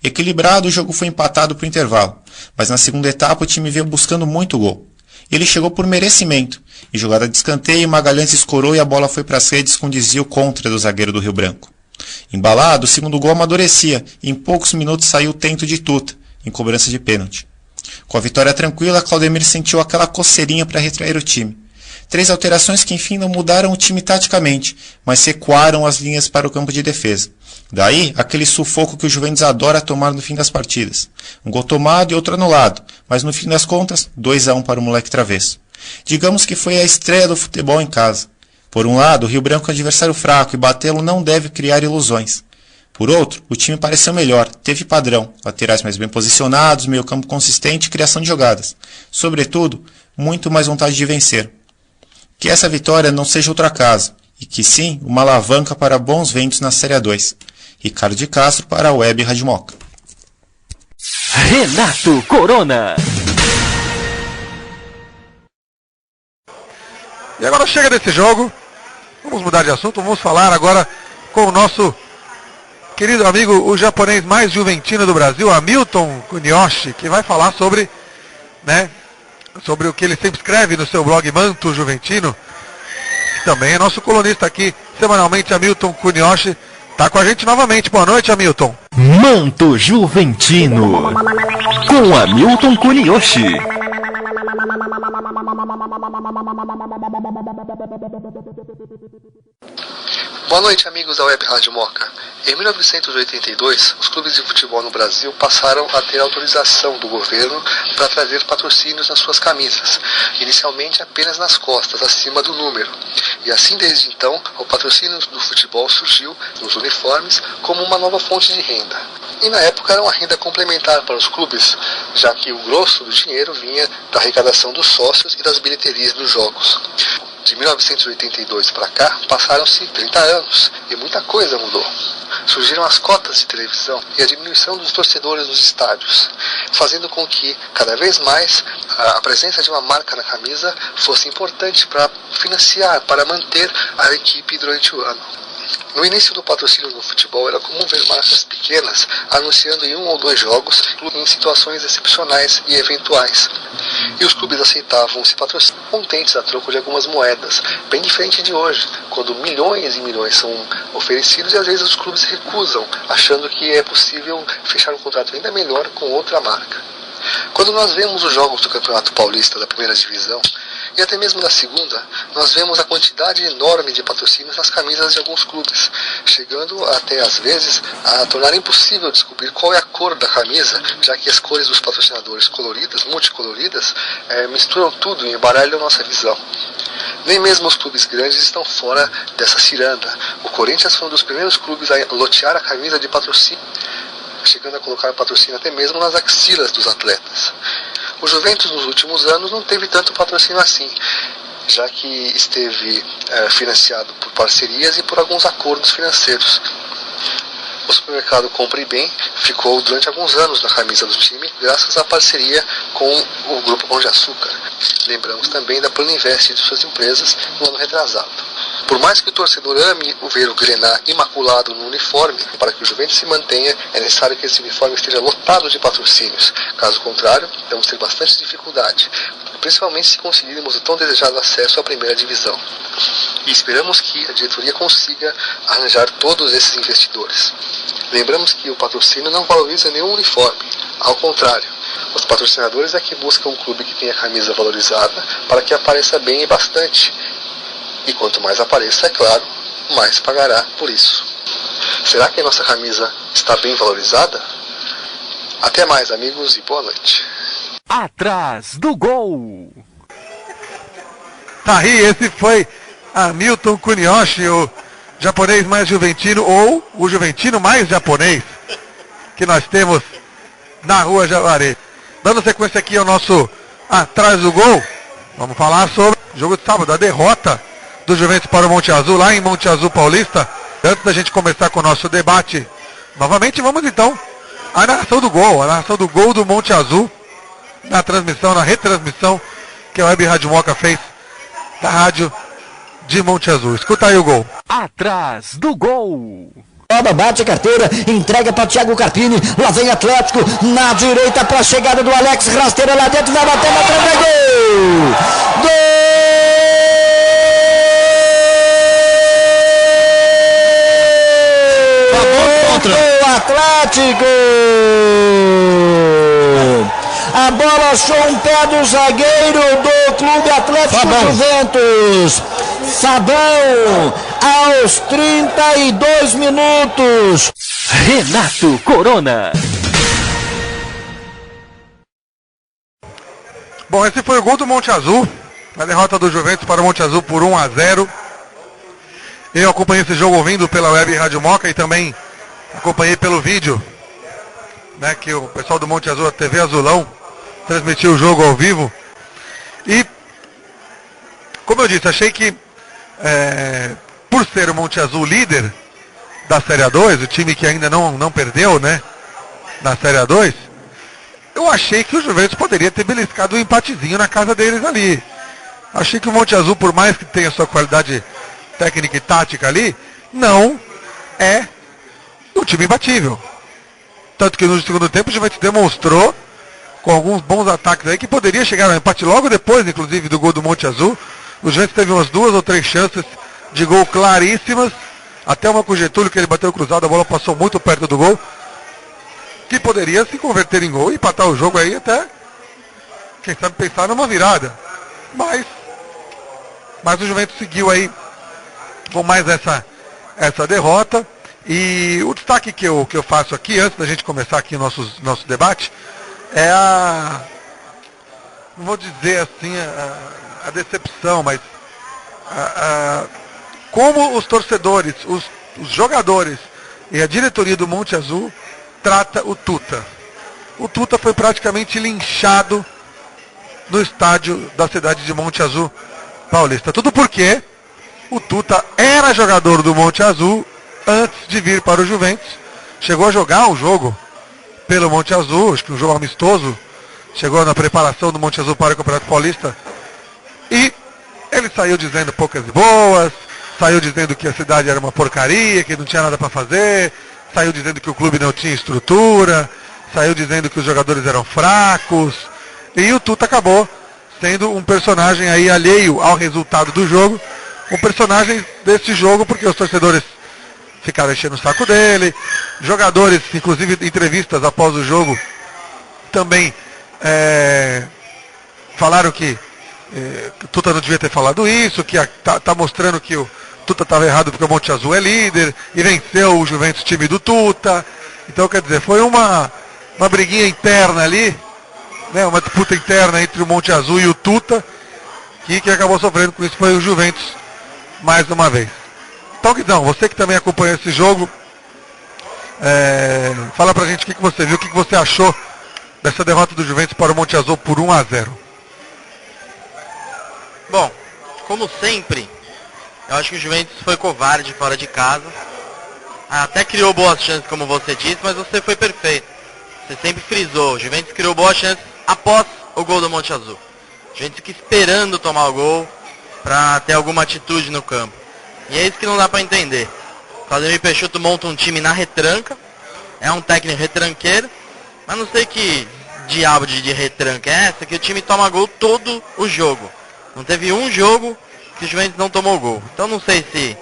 Equilibrado, o jogo foi empatado para o intervalo, mas na segunda etapa o time veio buscando muito gol. Ele chegou por merecimento, em jogada de escanteio, Magalhães escorou e a bola foi para as redes com desvio contra do zagueiro do Rio Branco. Embalado, o segundo gol amadurecia e em poucos minutos saiu o tento de Tuta, em cobrança de pênalti. Com a vitória tranquila, Claudemir sentiu aquela coceirinha para retrair o time. 3 alterações que enfim não mudaram o time taticamente, mas recuaram as linhas para o campo de defesa. Daí, aquele sufoco que o Juventus adora tomar no fim das partidas. Um gol tomado e outro anulado, mas no fim das contas, 2-1 para o moleque travesso. Digamos que foi a estreia do futebol em casa. Por um lado, o Rio Branco é um adversário fraco e batê-lo não deve criar ilusões. Por outro, o time pareceu melhor, teve padrão, laterais mais bem posicionados, meio campo consistente e criação de jogadas. Sobretudo, muito mais vontade de vencer. Que essa vitória não seja outro acaso, e que sim, uma alavanca para bons ventos na Série A2. Ricardo de Castro para a Web Rádio Moca. Renato Corona. E agora chega desse jogo, vamos mudar de assunto, vamos falar agora com o nosso querido amigo, o japonês mais juventino do Brasil, Hamilton Kuniyoshi, que vai falar sobre, sobre o que ele sempre escreve no seu blog Manto Juventino, que também é nosso colunista aqui, semanalmente, Hamilton Kuniyoshi, está com a gente novamente. Boa noite, Hamilton. Manto Juventino, com Hamilton Kuniyoshi. Boa noite, amigos da Web Rádio Moca. Em 1982, os clubes de futebol no Brasil passaram a ter autorização do governo para trazer patrocínios nas suas camisas, inicialmente apenas nas costas, acima do número. E assim, desde então, o patrocínio do futebol surgiu nos uniformes como uma nova fonte de renda. E na época era uma renda complementar para os clubes, já que o grosso do dinheiro vinha da arrecadação dos sócios e das bilheterias dos jogos. De 1982 para cá, passaram-se 30 anos e muita coisa mudou. surgiram as cotas de televisão e a diminuição dos torcedores nos estádios, fazendo com que, cada vez mais, a presença de uma marca na camisa fosse importante para financiar, para manter a equipe durante o ano. No início do patrocínio no futebol, era comum ver marcas pequenas anunciando em 1 ou 2 jogos em situações excepcionais e eventuais. E os clubes aceitavam esse patrocínio contentes a troco de algumas moedas, bem diferente de hoje, quando milhões e milhões são oferecidos e às vezes os clubes recusam, achando que é possível fechar um contrato ainda melhor com outra marca. Quando nós vemos os jogos do Campeonato Paulista da primeira divisão, e até mesmo na segunda, nós vemos a quantidade enorme de patrocínios nas camisas de alguns clubes, chegando até às vezes a tornar impossível descobrir qual é a cor da camisa, já que as cores dos patrocinadores coloridas, multicoloridas, misturam tudo e embaralham nossa visão. Nem mesmo os clubes grandes estão fora dessa ciranda. O Corinthians foi um dos primeiros clubes a lotear a camisa de patrocínio, chegando a colocar patrocínio até mesmo nas axilas dos atletas. O Juventus nos últimos anos não teve tanto patrocínio assim, já que esteve financiado por parcerias e por alguns acordos financeiros. O supermercado Compre Bem ficou durante alguns anos na camisa do time, graças à parceria com o Grupo Pão de Açúcar. Lembramos também da Plano Invest de suas empresas no ano retrasado. Por mais que o torcedor ame ver o Grená imaculado no uniforme, para que o Juventus se mantenha, é necessário que esse uniforme esteja lotado de patrocínios. Caso contrário, vamos ter bastante dificuldade, principalmente se conseguirmos o tão desejado acesso à primeira divisão. E esperamos que a diretoria consiga arranjar todos esses investidores. Lembramos que o patrocínio não valoriza nenhum uniforme, ao contrário. Os patrocinadores é que buscam um clube que tenha a camisa valorizada para que apareça bem e bastante. E quanto mais apareça, é claro, mais pagará por isso. Será que a nossa camisa está bem valorizada? Até mais, amigos, e boa noite. Atrás do gol. Tá aí, esse foi Hamilton Kuniyoshi, o japonês mais juventino, ou o juventino mais japonês que nós temos na Rua Javaré. Dando sequência aqui ao nosso Atrás do Gol, vamos falar sobre o jogo de sábado, a derrota do Juventus para o Monte Azul, lá em Monte Azul Paulista. Antes da gente começar com o nosso debate, novamente vamos então à narração do gol do Monte Azul, na transmissão, na retransmissão que a Web Rádio Moca fez da rádio de Monte Azul. Escuta aí o gol. Atrás do gol. Bate a carteira, entrega para Thiago Carpini, lá vem Atlético, na direita para a chegada do Alex, rasteira lá dentro, vai bater na trave, gol! Gol! Do Atlético! A bola achou um pé do zagueiro do Clube Atlético Juventus. Sabão, aos 32 minutos. Renato Corona. Bom, esse foi o gol do Monte Azul. A derrota do Juventus para o Monte Azul por 1-0. Eu acompanhei esse jogo ouvindo pela Web Rádio Moca e também acompanhei pelo vídeo, né, que o pessoal do Monte Azul, a TV Azulão, transmitiu o jogo ao vivo. E, como eu disse, achei que por ser o Monte Azul líder da Série A2, o time que ainda não perdeu, né, na Série A2, eu achei que o Juventus poderia ter beliscado um empatezinho na casa deles ali. Achei que o Monte Azul, por mais que tenha sua qualidade técnica e tática ali, não é um time imbatível. Tanto que no segundo tempo o Juventus demonstrou, com alguns bons ataques aí, que poderia chegar ao empate logo depois, inclusive, do gol do Monte Azul. O Juventus teve umas 2 ou 3 chances de gol claríssimas, até uma com o Getúlio, que ele bateu cruzado, a bola passou muito perto do gol, que poderia se converter em gol e empatar o jogo aí até, quem sabe, pensar numa virada. Mas o Juventus seguiu aí com mais essa derrota. E o destaque que eu faço aqui, antes da gente começar aqui o nosso debate, é não vou dizer assim a decepção, mas como os torcedores, os jogadores e a diretoria do Monte Azul trata o Tuta. O Tuta foi praticamente linchado no estádio da cidade de Monte Azul Paulista. Tudo porque o Tuta era jogador do Monte Azul antes de vir para o Juventus. Chegou a jogar um jogo pelo Monte Azul, acho que um jogo amistoso. Chegou na preparação do Monte Azul para o Campeonato Paulista. E ele saiu dizendo poucas e boas, saiu dizendo que a cidade era uma porcaria, que não tinha nada para fazer, saiu dizendo que o clube não tinha estrutura, saiu dizendo que os jogadores eram fracos. E o Tuta acabou sendo um personagem aí alheio ao resultado do jogo, um personagem desse jogo, porque os torcedores ficaram enchendo o saco dele, jogadores, inclusive entrevistas após o jogo, também falaram que o Tuta não devia ter falado isso, que tá mostrando que o Tuta estava errado porque o Monte Azul é líder, e venceu o Juventus, time do Tuta. Então, quer dizer, foi uma briguinha interna ali, né, uma disputa interna entre o Monte Azul e o Tuta, que acabou sofrendo com isso foi o Juventus, mais uma vez. Então, Guizão, você que também acompanhou esse jogo, fala pra gente o que você viu, o que você achou dessa derrota do Juventus para o Monte Azul por 1-0. Bom, como sempre, eu acho que o Juventus foi covarde fora de casa. Até criou boas chances, como você disse, mas você foi perfeito. Você sempre frisou, o Juventus criou boas chances após o gol do Monte Azul. O Juventus fica esperando tomar o gol para ter alguma atitude no campo. E é isso que não dá para entender. O Claudemir Peixoto monta um time na retranca, é um técnico retranqueiro, mas não sei que diabo de retranca é essa, que o time toma gol todo o jogo. Não teve um jogo que o Juventus não tomou gol. Então não sei se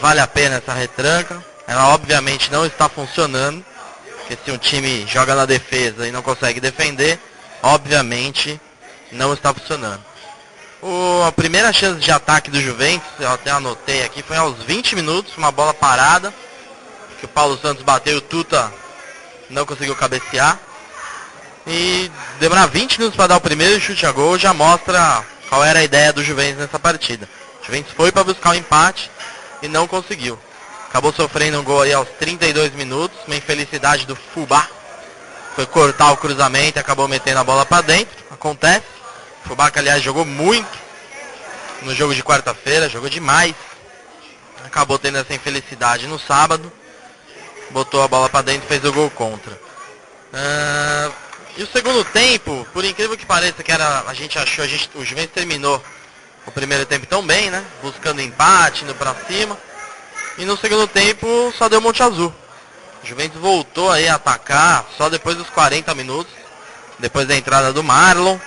vale a pena essa retranca. Ela obviamente não está funcionando, porque se um time joga na defesa e não consegue defender, obviamente não está funcionando. A primeira chance de ataque do Juventus, eu até anotei aqui, foi aos 20 minutos, uma bola parada, que o Paulo Santos bateu e o Tuta não conseguiu cabecear. E demorar 20 minutos para dar o primeiro chute a gol já mostra qual era a ideia do Juventus nessa partida. O Juventus foi para buscar o empate e não conseguiu. Acabou sofrendo um gol aí aos 32 minutos, uma infelicidade do Fubá. Foi cortar o cruzamento e acabou metendo a bola para dentro. Acontece. O Fubá, que aliás jogou muito no jogo de quarta-feira, jogou demais. Acabou tendo essa infelicidade no sábado. Botou a bola para dentro e fez o gol contra. E o segundo tempo, por incrível que pareça, que era, a gente achou, o Juventus terminou o primeiro tempo tão bem, né? Buscando empate, indo pra cima. E no segundo tempo só deu Monte Azul. O Juventus voltou aí a atacar só depois dos 40 minutos. Depois da entrada do Marlon,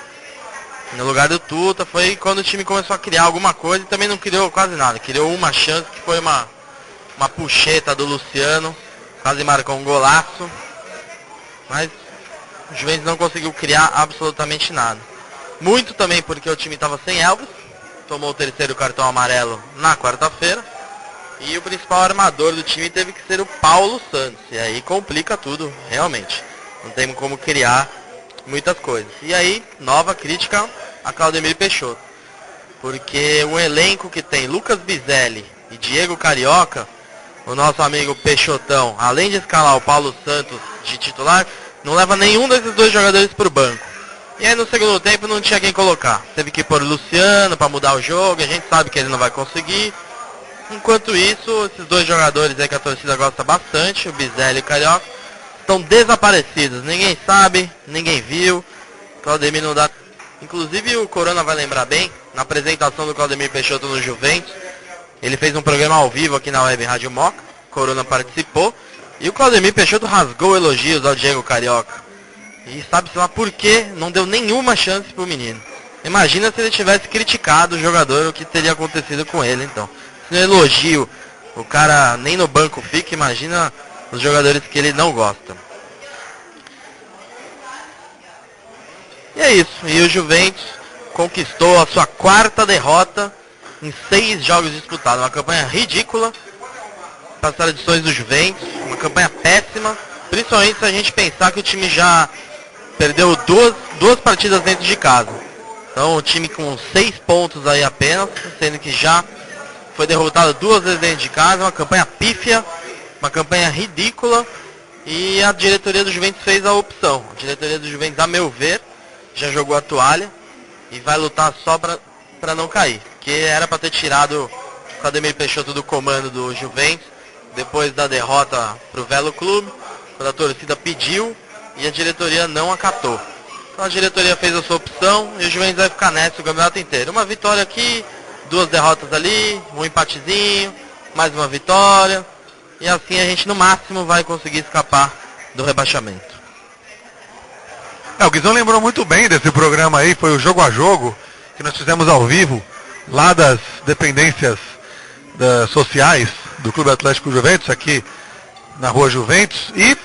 no lugar do Tuta. Foi quando o time começou a criar alguma coisa e também não criou quase nada. Criou uma chance que foi uma puxeta do Luciano. Quase marcou um golaço. Mas o Juventus não conseguiu criar absolutamente nada. Muito também porque o time estava sem Elvis. Tomou o terceiro cartão amarelo na quarta-feira. E o principal armador do time teve que ser o Paulo Santos. E aí complica tudo, realmente. Não tem como criar muitas coisas. E aí, nova crítica a Claudemir Peixoto. Porque o elenco que tem Lucas Bizelli e Diego Carioca, o nosso amigo Peixotão, além de escalar o Paulo Santos de titular, não leva nenhum desses dois jogadores para o banco. E aí no segundo tempo não tinha quem colocar. Teve que pôr o Luciano para mudar o jogo, a gente sabe que ele não vai conseguir. Enquanto isso, esses dois jogadores aí que a torcida gosta bastante, o Bizelli e o Carioca, estão desaparecidos. Ninguém sabe, ninguém viu. Claudemir não dá... Inclusive o Corona vai lembrar bem, na apresentação do Claudemir Peixoto no Juventus, ele fez um programa ao vivo aqui na Web Rádio Moca, Corona participou, e o Claudemir Peixoto rasgou elogios ao Diego Carioca. E sabe-se lá por quê, não deu nenhuma chance pro menino. Imagina se ele tivesse criticado o jogador, o que teria acontecido com ele, então. Se no elogio o cara nem no banco fica, imagina os jogadores que ele não gosta. E é isso, e o Juventus conquistou a sua quarta derrota em 6 jogos disputados. Uma campanha ridícula para as edições do Juventus, uma campanha péssima, principalmente se a gente pensar que o time já perdeu duas partidas dentro de casa. Então o time com 6 pontos aí apenas, sendo que já foi derrotado 2 vezes dentro de casa, uma campanha pífia, uma campanha ridícula, e a diretoria do Juventus fez a opção. A diretoria do Juventus, a meu ver, já jogou a toalha e vai lutar só para não cair, porque era para ter tirado o Claudemir Peixoto do comando do Juventus depois da derrota para o Velo Clube, quando a torcida pediu e a diretoria não acatou. Então a diretoria fez a sua opção e o Juventus vai ficar nessa o campeonato inteiro. Uma vitória aqui, 2 derrotas ali, um empatezinho, mais uma vitória. E assim a gente no máximo vai conseguir escapar do rebaixamento. O Guizão lembrou muito bem desse programa aí, foi o Jogo a Jogo, que nós fizemos ao vivo, lá das dependências sociais do Clube Atlético Juventus, aqui na Rua Juventus. E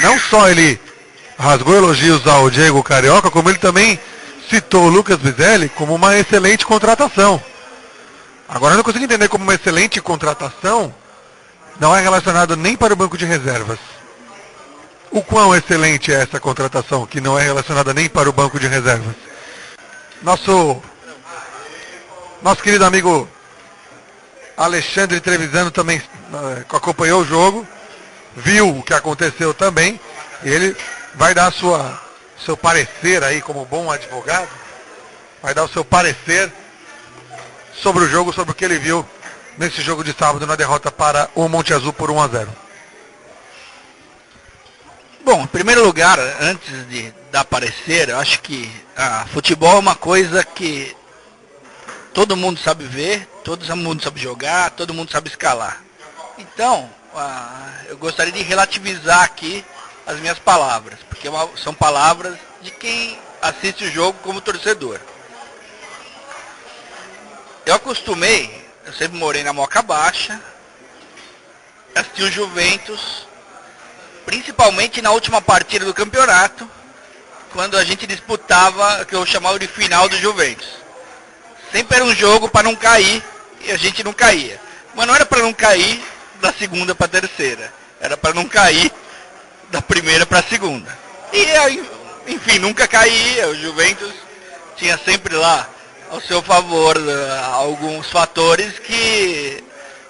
não só ele rasgou elogios ao Diego Carioca, como ele também citou o Lucas Biselli como uma excelente contratação. Agora eu não consigo entender como uma excelente contratação não é relacionado nem para o banco de reservas. O quão excelente é essa contratação que não é relacionada nem para o banco de reservas? Nosso querido amigo Alexandre Trevisano também acompanhou o jogo, viu o que aconteceu também, e ele vai dar seu parecer aí como bom advogado, vai dar o seu parecer sobre o jogo, sobre o que ele viu nesse jogo de sábado na derrota para o Monte Azul por 1-0. Bom, em primeiro lugar, antes de dar parecer, eu acho que futebol é uma coisa que todo mundo sabe ver, todo mundo sabe jogar, todo mundo sabe escalar. Então, eu gostaria de relativizar aqui as minhas palavras, porque são palavras de quem assiste o jogo como torcedor. Eu sempre morei na Moca Baixa, assisti o Juventus, principalmente na última partida do campeonato, quando a gente disputava o que eu chamava de final do Juventus. Sempre era um jogo para não cair e a gente não caía. Mas não era para não cair da segunda para a terceira, era para não cair da primeira para a segunda. E enfim, nunca caía. O Juventus tinha sempre lá ao seu favor alguns fatores que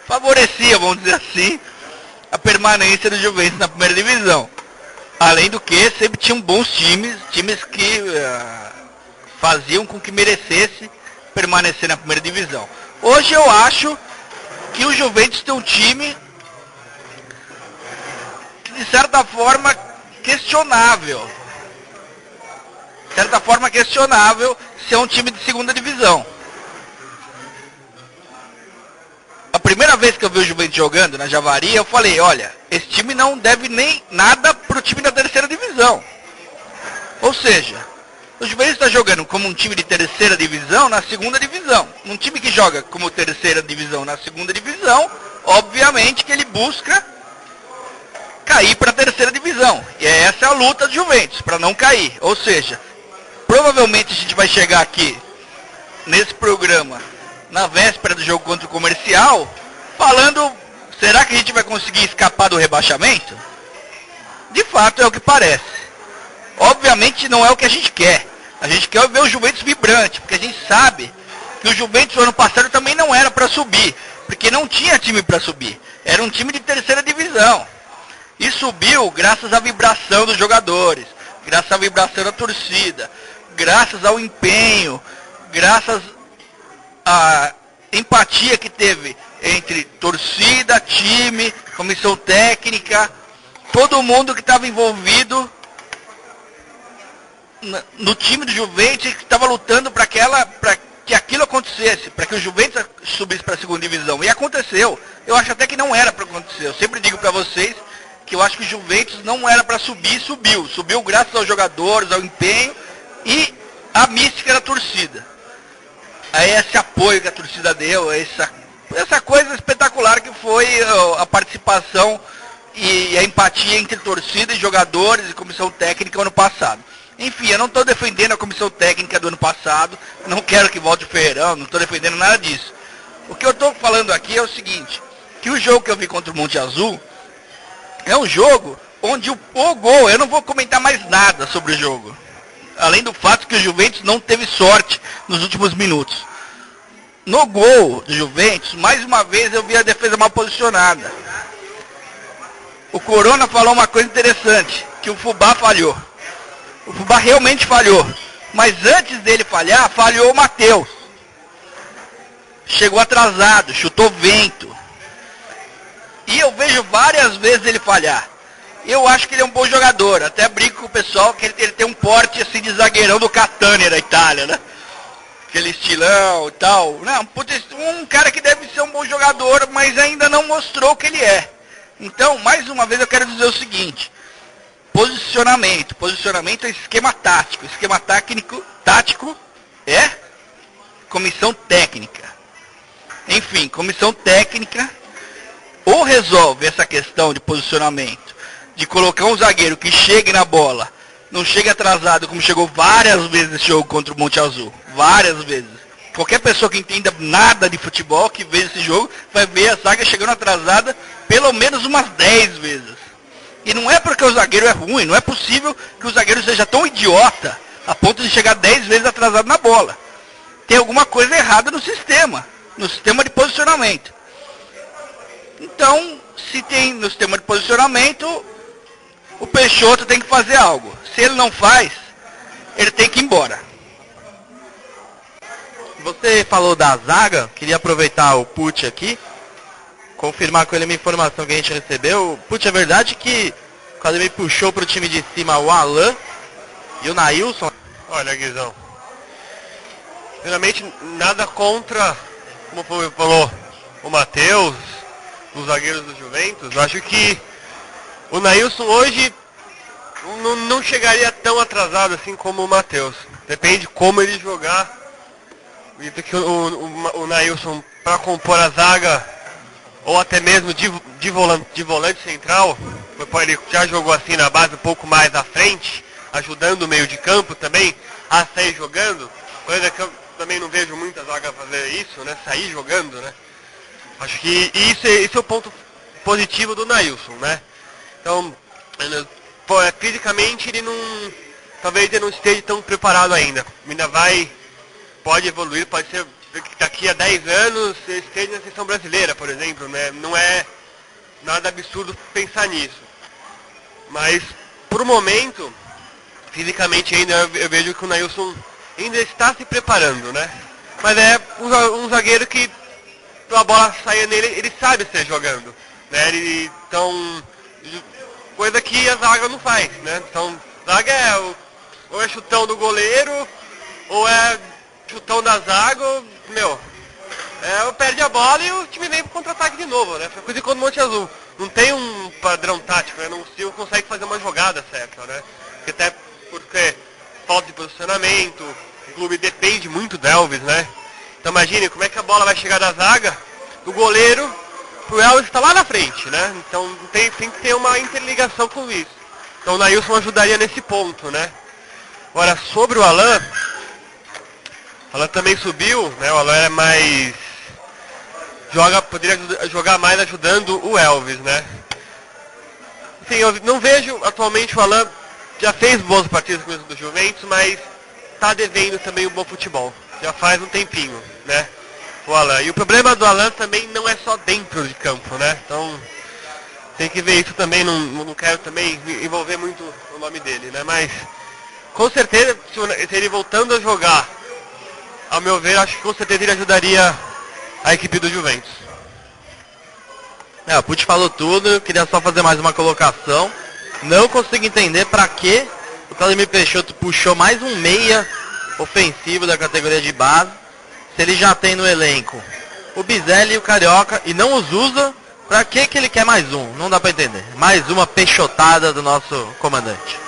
favoreciam, vamos dizer assim, a permanência do Juventus na primeira divisão. Além do que, sempre tinham bons times que faziam com que merecesse permanecer na primeira divisão. Hoje eu acho que o Juventus tem um time que, de certa forma, questionável. De certa forma, questionável se é um time de segunda divisão. A primeira vez que eu vi o Juventus jogando na Javari, eu falei, olha, esse time não deve nem nada pro time da terceira divisão. Ou seja, o Juventus está jogando como um time de terceira divisão na segunda divisão. Um time que joga como terceira divisão na segunda divisão, obviamente que ele busca cair para a terceira divisão. E essa é a luta do Juventus, para não cair. Ou seja, provavelmente a gente vai chegar aqui, nesse programa, na véspera do jogo contra o Comercial, falando, será que a gente vai conseguir escapar do rebaixamento? De fato é o que parece. Obviamente não é o que a gente quer. A gente quer ver o Juventus vibrante, porque a gente sabe que o Juventus no ano passado também não era para subir, porque não tinha time para subir. Era um time de terceira divisão. E subiu graças à vibração dos jogadores, graças à vibração da torcida, graças ao empenho, graças a empatia que teve entre torcida, time, comissão técnica, todo mundo que estava envolvido no time do Juventus, que estava lutando para que aquilo acontecesse, para que o Juventus subisse para a segunda divisão. E aconteceu. Eu acho até que não era para acontecer. Eu sempre digo para vocês que eu acho que o Juventus não era para subir, subiu. Subiu graças aos jogadores, ao empenho e à mística da torcida. A esse apoio que a torcida deu, essa coisa espetacular que foi a participação e a empatia entre torcida e jogadores e comissão técnica ano passado. Enfim, eu não estou defendendo a comissão técnica do ano passado, não quero que volte o Ferreirão, não estou defendendo nada disso. O que eu estou falando aqui é o seguinte, que o jogo que eu vi contra o Monte Azul é um jogo onde o gol, eu não vou comentar mais nada sobre o jogo. Além do fato que o Juventus não teve sorte nos últimos minutos. No gol do Juventus, mais uma vez eu vi a defesa mal posicionada. O Corona falou uma coisa interessante, que o Fubá falhou. O Fubá realmente falhou. Mas antes dele falhar, falhou o Matheus. Chegou atrasado, chutou vento. eu vejo várias vezes ele falhar. Eu acho que ele é um bom jogador, até brinco com o pessoal que ele tem um porte assim de zagueirão do Catania da Itália, né? Aquele estilão e tal. Não, um cara que deve ser um bom jogador, mas ainda não mostrou o que ele é. Então, mais uma vez eu quero dizer o seguinte: posicionamento. Posicionamento é esquema tático. Esquema tático é comissão técnica. Enfim, comissão técnica ou resolve essa questão de posicionamento, de colocar um zagueiro que chegue na bola, não chegue atrasado, como chegou várias vezes nesse jogo contra o Monte Azul. Várias vezes. Qualquer pessoa que entenda nada de futebol, que veja esse jogo, vai ver a zaga chegando atrasada pelo menos umas 10 vezes. E não é porque o zagueiro é ruim, não é possível que o zagueiro seja tão idiota a ponto de chegar 10 vezes atrasado na bola. Tem alguma coisa errada no sistema de posicionamento. Então, se tem no sistema de posicionamento, o Peixoto tem que fazer algo. Se ele não faz, ele tem que ir embora. Você falou da zaga, queria aproveitar o Pucci aqui, confirmar com ele uma informação que a gente recebeu. Pucci, é verdade que o Claudemir puxou para o time de cima o Alain e o Nailson? Olha, Guizão, realmente nada contra, como falou o Matheus, os zagueiros do Juventus. Eu acho que o Nailson hoje não chegaria tão atrasado assim como o Matheus. Depende de como ele jogar. O Nailson, para compor a zaga, ou até mesmo de volante central, ele já jogou assim na base um pouco mais à frente, ajudando o meio de campo também a sair jogando, coisa que eu também não vejo muita zaga fazer isso, né? Sair jogando, né? Acho que esse é o ponto positivo do Nailson, né? Então, fisicamente talvez ele não esteja tão preparado ainda. Ainda pode evoluir, pode ser que daqui a 10 anos ele esteja na seleção brasileira, por exemplo, né? Não é nada absurdo pensar nisso. Mas, por um momento, fisicamente ainda eu vejo que o Nailson ainda está se preparando, né? Mas é um zagueiro que, a bola sair nele, ele sabe ser jogando, né? Então, coisa que a zaga não faz, né? Então, zaga ou é chutão do goleiro, ou é chutão da zaga, perde a bola e o time vem pro contra-ataque de novo, né? Foi coisa contra o Monte Azul. Não tem um padrão tático, né? Não consegue fazer uma jogada certa, né? Até porque falta de posicionamento, o clube depende muito do Elvis, né? Então imagine como é que a bola vai chegar da zaga, do goleiro, pro Elvis que está lá na frente, né? Então tem que ter uma interligação com isso. Então o Nailson ajudaria nesse ponto, né? Agora, sobre o Alain também subiu, né? O Alain poderia jogar mais ajudando o Elvis, né? Assim, eu não vejo atualmente o Alain, já fez boas partidas com o Juventus, mas está devendo também um bom futebol. Já faz um tempinho, né? O Alain. E o problema do Alain também não é só dentro de campo, né? Então tem que ver isso também, não quero também envolver muito o nome dele, né? Mas com certeza, se ele voltando a jogar, ao meu ver, acho que com certeza ele ajudaria a equipe do Juventus. O Pucci falou tudo, eu queria só fazer mais uma colocação. Não consigo entender para que o Claudemir Peixoto puxou mais um meia ofensivo da categoria de base, se ele já tem no elenco o Bizelli e o Carioca e não os usa. Para que ele quer mais um? Não dá para entender. Mais uma peixotada do nosso comandante.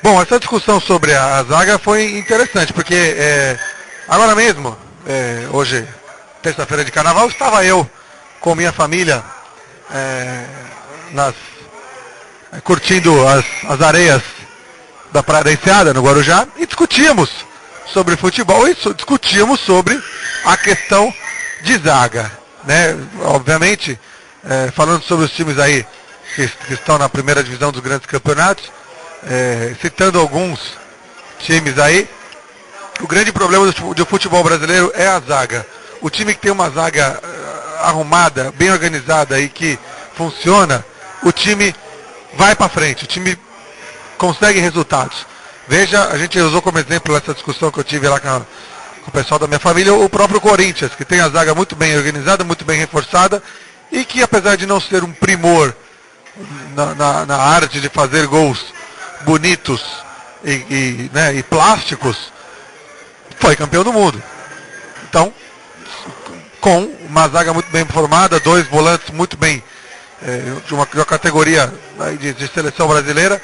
Bom, essa discussão sobre a zaga foi interessante, porque agora mesmo, hoje, terça-feira de carnaval, estava eu com minha família curtindo as areias da Praia da Enseada, no Guarujá, e discutíamos sobre futebol e discutíamos sobre a questão de zaga, né? Obviamente, falando sobre os times aí que estão na primeira divisão dos grandes campeonatos, citando alguns times aí, o grande problema do futebol brasileiro é a zaga. O time que tem uma zaga arrumada, bem organizada e que funciona, o time vai para frente, o time consegue resultados. Veja, a gente usou como exemplo essa discussão que eu tive lá com o pessoal da minha família, o próprio Corinthians, que tem a zaga muito bem organizada, muito bem reforçada e que, apesar de não ser um primor na arte de fazer gols bonitos e plásticos, foi campeão do mundo. Então, com uma zaga muito bem formada, 2 volantes muito bem, de uma categoria de seleção brasileira,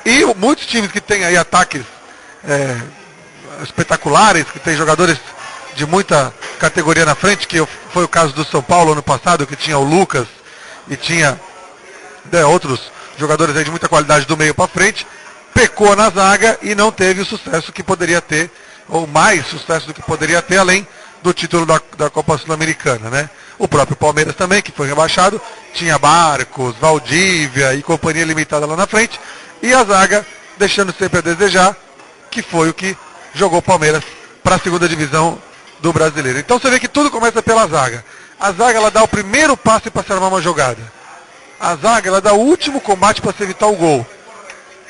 e muitos times que têm aí ataques espetaculares, que tem jogadores de muita categoria na frente, que foi o caso do São Paulo ano passado, que tinha o Lucas e tinha outros jogadores aí de muita qualidade do meio para frente, pecou na zaga e não teve o sucesso que poderia ter, ou mais sucesso do que poderia ter, além do título da Copa Sul-Americana, né? O próprio Palmeiras também, que foi rebaixado, tinha Barcos, Valdívia e companhia limitada lá na frente, e a zaga deixando sempre a desejar, que foi o que jogou o Palmeiras para a segunda divisão do Brasileiro. Então você vê que tudo começa pela zaga. A zaga, ela dá o primeiro passe para se armar uma jogada. A zaga, ela dá o último combate para se evitar o gol.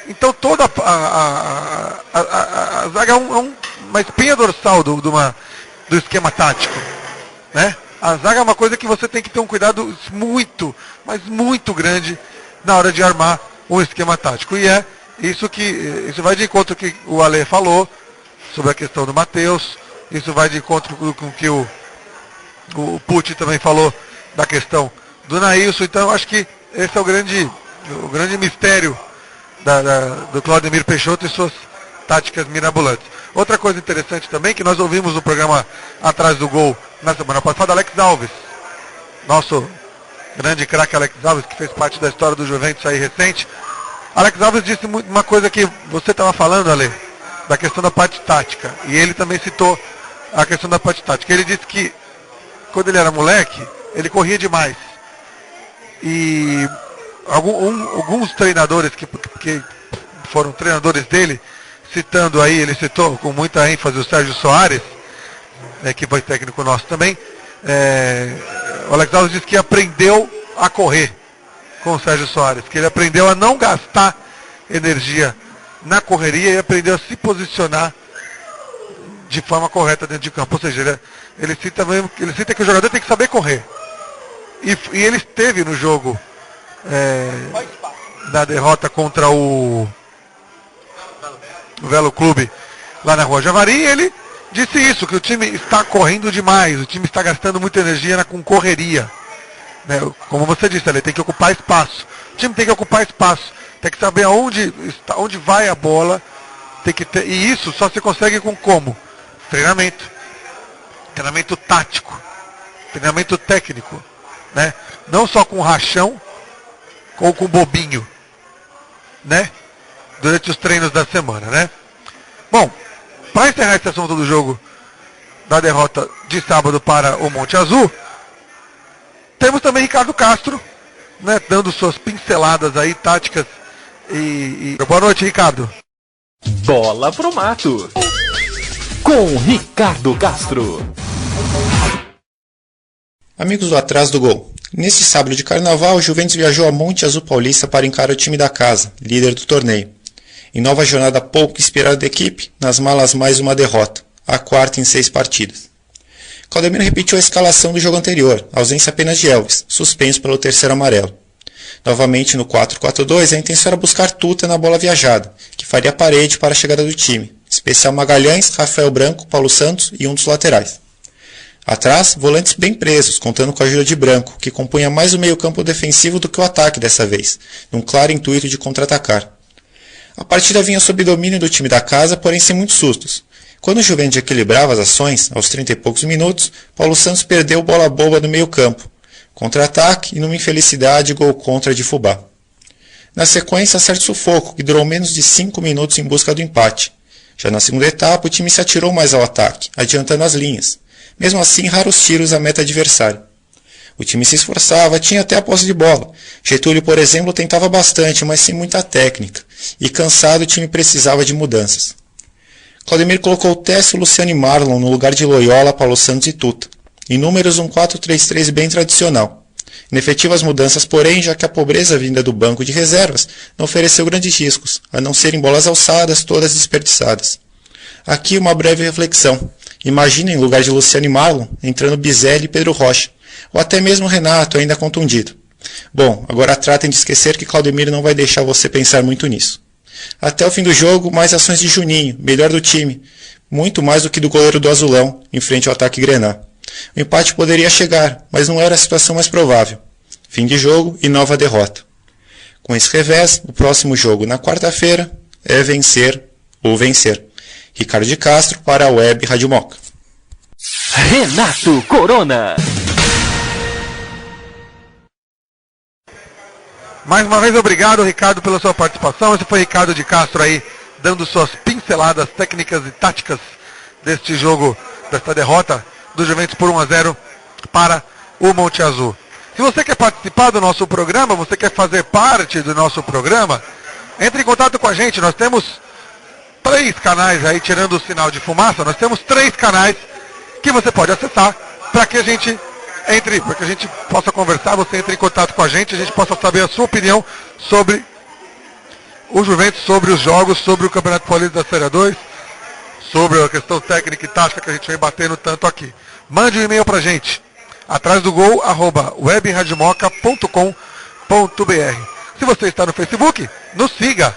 Então toda a zaga é uma espinha dorsal do esquema tático, né? A zaga é uma coisa que você tem que ter um cuidado muito, mas muito grande na hora de armar um esquema tático. E isso vai de encontro com o que o Ale falou sobre a questão do Matheus, isso vai de encontro com o que o Pucci também falou da questão do Nailson. Então eu acho que esse é o grande mistério do Claudemir Peixoto e suas táticas mirabolantes. Outra coisa interessante também, que nós ouvimos no programa Atrás do Gol na semana passada, Alex Alves, nosso grande craque Alex Alves, que fez parte da história do Juventus aí recente. Alex Alves disse uma coisa que você estava falando, Ale, da questão da parte tática, e ele também citou a questão da parte tática. Ele disse que quando ele era moleque, ele corria demais, e alguns treinadores que foram treinadores dele, citando aí, ele citou com muita ênfase o Sérgio Soares, que foi técnico nosso também, o Alex Alves disse que aprendeu a correr com o Sérgio Soares, que ele aprendeu a não gastar energia na correria e aprendeu a se posicionar de forma correta dentro de campo. Ou seja, ele cita que o jogador tem que saber correr. E ele esteve no jogo da derrota contra o Velo Clube lá na Rua Javari, e ele disse isso, que o time está correndo demais, o time está gastando muita energia com correria, né? Como você disse, ele tem que ocupar espaço, o time tem que ocupar espaço, tem que saber onde vai a bola, tem que ter, e isso só se consegue com como? Treinamento tático, treinamento técnico, né? Não só com rachão ou com bobinho, né? Durante os treinos da semana, né? Bom, para encerrar esse assunto do jogo da derrota de sábado para o Monte Azul, temos também Ricardo Castro, né, dando suas pinceladas aí, táticas e... Boa noite, Ricardo. Bola pro mato, com Ricardo Castro. Amigos do Atrás do Gol, nesse sábado de carnaval, o Juventus viajou a Monte Azul Paulista para encarar o time da casa, líder do torneio. Em nova jornada pouco inspirada da equipe, nas malas mais uma derrota, a quarta em 6 partidas. Claudemir repetiu a escalação do jogo anterior, ausência apenas de Elvis, suspenso pelo terceiro amarelo. Novamente no 4-4-2, a intenção era buscar Tuta na bola viajada, que faria parede para a chegada do time, especial Magalhães, Rafael Branco, Paulo Santos e um dos laterais. Atrás, volantes bem presos, contando com a ajuda de Branco, que compunha mais o meio-campo defensivo do que o ataque dessa vez, num claro intuito de contra-atacar. A partida vinha sob domínio do time da casa, porém sem muitos sustos. Quando o Juventus equilibrava as ações, aos 30 e poucos minutos, Paulo Santos perdeu bola boba no meio-campo, contra-ataque e numa infelicidade gol contra de Fubá. Na sequência, certo sufoco, que durou menos de 5 minutos em busca do empate. Já na segunda etapa, o time se atirou mais ao ataque, adiantando as linhas. Mesmo assim, raros tiros à meta adversária. O time se esforçava, tinha até a posse de bola. Getúlio, por exemplo, tentava bastante, mas sem muita técnica. E cansado, o time precisava de mudanças. Claudemir colocou Técio, Luciano e Marlon no lugar de Loyola, Paulo Santos e Tuta. Em números, um 4-3-3 bem tradicional. Inefetivas mudanças, porém, já que a pobreza vinda do banco de reservas não ofereceu grandes riscos, a não serem bolas alçadas, todas desperdiçadas. Aqui uma breve reflexão, Imagina, em lugar de Luciano e Marlon, entrando Bizelli e Pedro Rocha, ou até mesmo Renato, ainda contundido. Bom, agora tratem de esquecer que Claudemir não vai deixar você pensar muito nisso. Até o fim do jogo, mais ações de Juninho, melhor do time, muito mais do que do goleiro do Azulão, em frente ao ataque grená. O empate poderia chegar, mas não era a situação mais provável. Fim de jogo e nova derrota. Com esse revés, o próximo jogo na quarta-feira é vencer ou vencer. Ricardo de Castro para a Web Rádio Moca. Renato Corona. Mais uma vez, obrigado, Ricardo, pela sua participação. Esse foi Ricardo de Castro aí, dando suas pinceladas técnicas e táticas deste jogo, desta derrota do Juventus por 1-0 para o Monte Azul. Se você quer participar do nosso programa, você quer fazer parte do nosso programa, entre em contato com a gente. Nós temos 3 canais aí, tirando o sinal de fumaça, nós temos 3 canais que você pode acessar para que a gente possa conversar, você entre em contato com a gente possa saber a sua opinião sobre o Juventus, sobre os jogos, sobre o Campeonato Paulista da Série 2, sobre a questão técnica e tática que a gente vem batendo tanto aqui. Mande um e-mail pra gente, atrásdogol@webradiomoca.com.br. Se você está no Facebook, nos siga.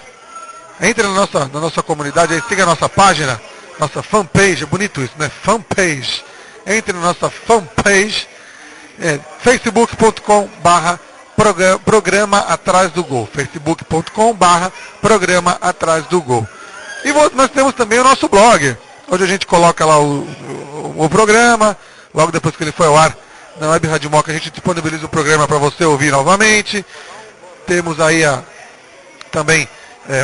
Entre na nossa comunidade aí, siga a nossa página, nossa fanpage, é bonito isso, né? Fanpage. Entre na nossa fanpage, facebook.com/programa atrás do gol. facebook.com/programa atrás do gol. E nós temos também o nosso blog, onde a gente coloca lá o programa, logo depois que ele foi ao ar na Web Rádio Moca, a gente disponibiliza o programa para você ouvir novamente. Temos aí também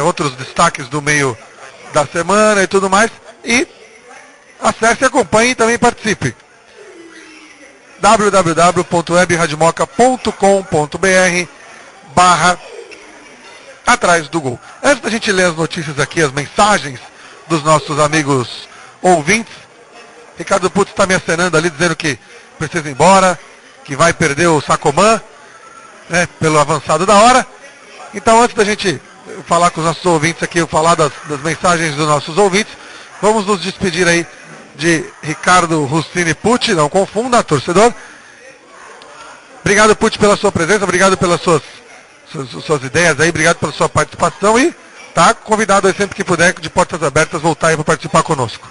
outros destaques do meio da semana e tudo mais. E acesse, acompanhe e também participe. www.webradiomoca.com.br/atrás do gol. Antes da gente ler as notícias aqui, as mensagens dos nossos amigos ouvintes, Ricardo Putz está me acenando ali, dizendo que precisa ir embora, que vai perder o Sacomã, né, pelo avançado da hora. Então, antes da gente falar com os nossos ouvintes aqui, falar das mensagens dos nossos ouvintes, vamos nos despedir aí de Ricardo Russini Pucci, não confunda, torcedor. Obrigado, Pucci, pela sua presença, obrigado pelas suas ideias aí, obrigado pela sua participação e tá convidado aí sempre que puder, de portas abertas, voltar aí para participar conosco.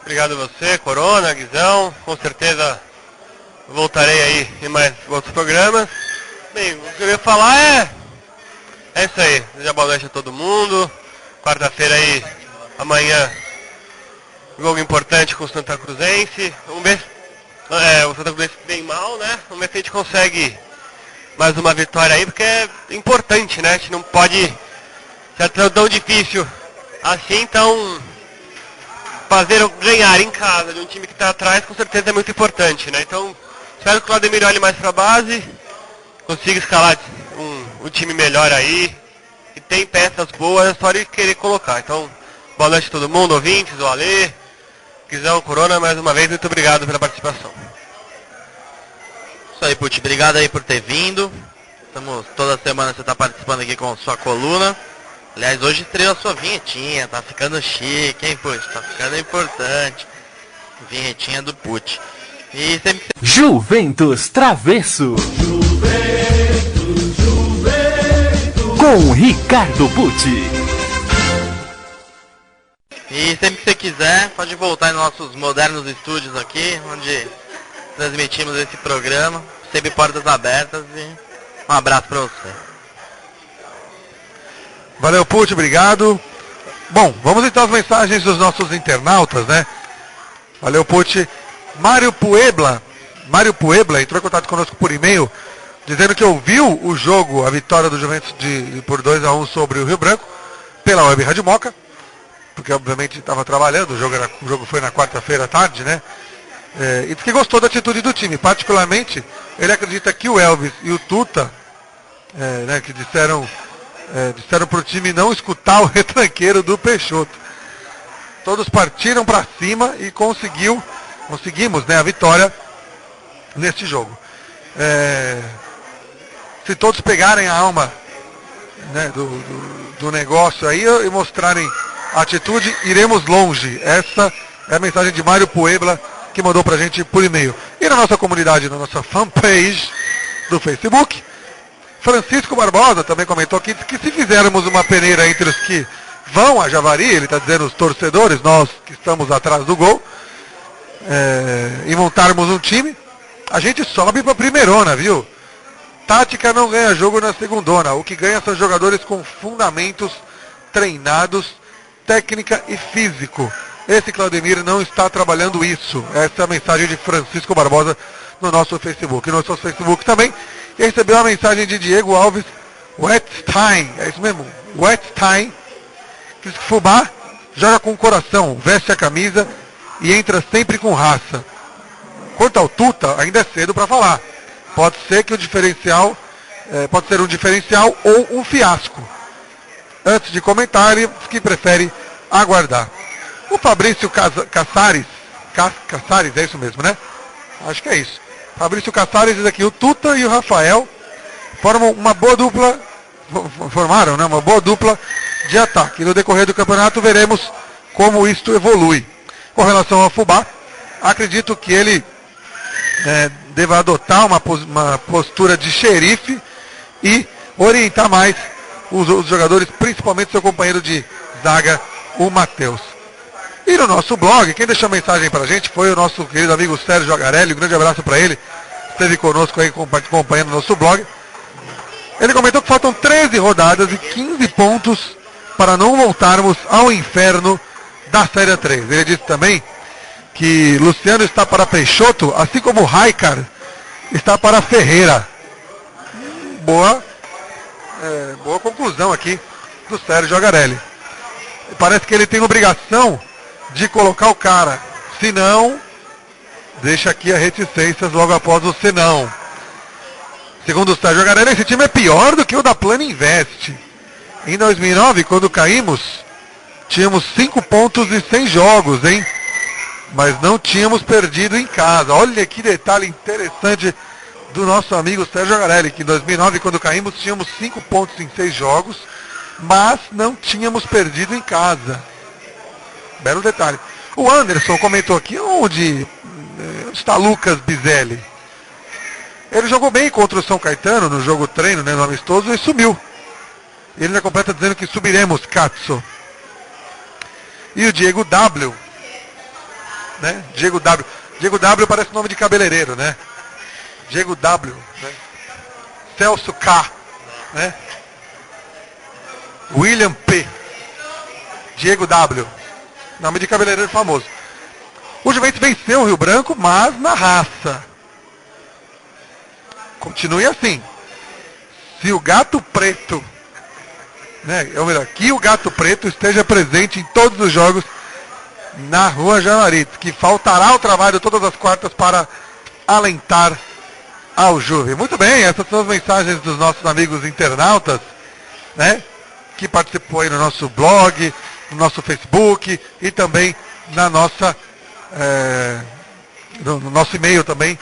Obrigado a você, Corona, Guizão, com certeza voltarei aí em mais outros programas. Bem, o que eu ia falar é isso aí, desejar boa noite a todo mundo. Quarta-feira aí, amanhã, jogo importante com o Santa Cruzense. Vamos ver, o Santa Cruzense bem mal, né? Vamos ver se a gente consegue mais uma vitória aí, porque é importante, né? A gente não pode ser tão difícil assim, então ganhar em casa de um time que está atrás com certeza é muito importante, né? Então, espero que o Claudemir olhe mais para a base, consiga escalar um time melhor aí, e tem peças boas, é só ele querer colocar. Então, boa noite a todo mundo, ouvintes, o Alê, Guizão, Corona, mais uma vez, muito obrigado pela participação. Isso aí, Pucci, obrigado aí por ter vindo. Toda semana você está participando aqui com sua coluna. Aliás, hoje estreou a sua vinhetinha, tá ficando chique, hein, Pucci? Tá ficando importante. Vinhetinha do Pucci. E sempre... Juventus Travesso. Com Ricardo Pucci. E sempre que você quiser, pode voltar nos nossos modernos estúdios aqui, onde transmitimos esse programa. Sempre portas abertas e um abraço para você. Valeu, Pucci, obrigado. Bom, vamos então às mensagens dos nossos internautas, né? Valeu, Pucci. Mário Puebla entrou em contato conosco por e-mail, dizendo que ouviu o jogo, a vitória do Juventus por 2-1 sobre o Rio Branco, pela Web Rádio Moca, porque obviamente estava trabalhando, o jogo foi na quarta-feira à tarde, né? E disse que gostou da atitude do time. Particularmente, ele acredita que o Elvis e o Tuta, né, que disseram para o time não escutar o retranqueiro do Peixoto. Todos partiram para cima e conseguimos, né, a vitória neste jogo. Se todos pegarem a alma, né, do negócio aí e mostrarem atitude, iremos longe. Essa é a mensagem de Mário Puebla, que mandou pra gente por e-mail. E na nossa comunidade, na nossa fanpage do Facebook, Francisco Barbosa também comentou aqui que se fizermos uma peneira entre os que vão a Javari, ele está dizendo os torcedores, nós que estamos atrás do gol, e montarmos um time, a gente sobe para a primeirona, viu? Tática não ganha jogo na segundona, o que ganha são jogadores com fundamentos treinados, técnica e físico. Esse Claudemir não está trabalhando isso. Essa é a mensagem de Francisco Barbosa no nosso Facebook. No nosso Facebook também recebeu uma mensagem de Diego Alves Wetstein, é isso mesmo, Wetstein, que Fubá joga com o coração, veste a camisa e entra sempre com raça. Quanto ao Tuta, ainda é cedo para falar. Pode ser que o diferencial, pode ser um diferencial ou um fiasco. Antes de comentar, ele que prefere aguardar. O Fabrício Caçares, é isso mesmo, né? Acho que é isso. Fabrício Caçares diz aqui, o Tuta e o Rafael formam uma boa dupla, formaram, né? Uma boa dupla de ataque. No decorrer do campeonato veremos como isto evolui. Com relação ao Fubá, acredito que ele deva adotar uma postura de xerife e orientar mais os jogadores, principalmente seu companheiro de zaga, o Matheus. E no nosso blog, quem deixou mensagem pra gente foi o nosso querido amigo Sérgio Agarelli, um grande abraço para ele, esteve conosco aí acompanhando o nosso blog. Ele comentou que faltam 13 rodadas e 15 pontos para não voltarmos ao inferno da Série 3. Ele disse também que Luciano está para Peixoto, assim como Raikar está para Ferreira. Boa conclusão aqui do Sérgio Agarelli. Parece que ele tem obrigação de colocar o cara, senão, deixa aqui as reticências logo após o senão. Segundo o Sérgio Agarelli, esse time é pior do que o da Plano Invest. Em 2009, quando caímos, tínhamos 5 pontos e 100 jogos, hein? Mas não tínhamos perdido em casa. Olha que detalhe interessante do nosso amigo Sérgio Agarelli, que em 2009, quando caímos, tínhamos 5 pontos em 6 jogos, mas não tínhamos perdido em casa. Belo detalhe. O Anderson comentou aqui, onde está Lucas Bizelli? Ele jogou bem contra o São Caetano no jogo treino, né, no amistoso, e sumiu. Ele já completa dizendo que subiremos, Katso. E o Diego W, né? Diego W. Diego W parece nome de cabeleireiro, né? Diego W, né? Celso K, né? William P. Diego W. Nome de cabeleireiro famoso. O Juventus venceu o Rio Branco, mas na raça. Continue assim. Se o Gato Preto, né, ou melhor, que o Gato Preto esteja presente em todos os jogos na Rua Javari, que faltará o trabalho todas as quartas para alentar ao Juve. Muito bem, essas são as mensagens dos nossos amigos internautas, né, que participou aí no nosso blog, no nosso Facebook e também na nossa no nosso e-mail também,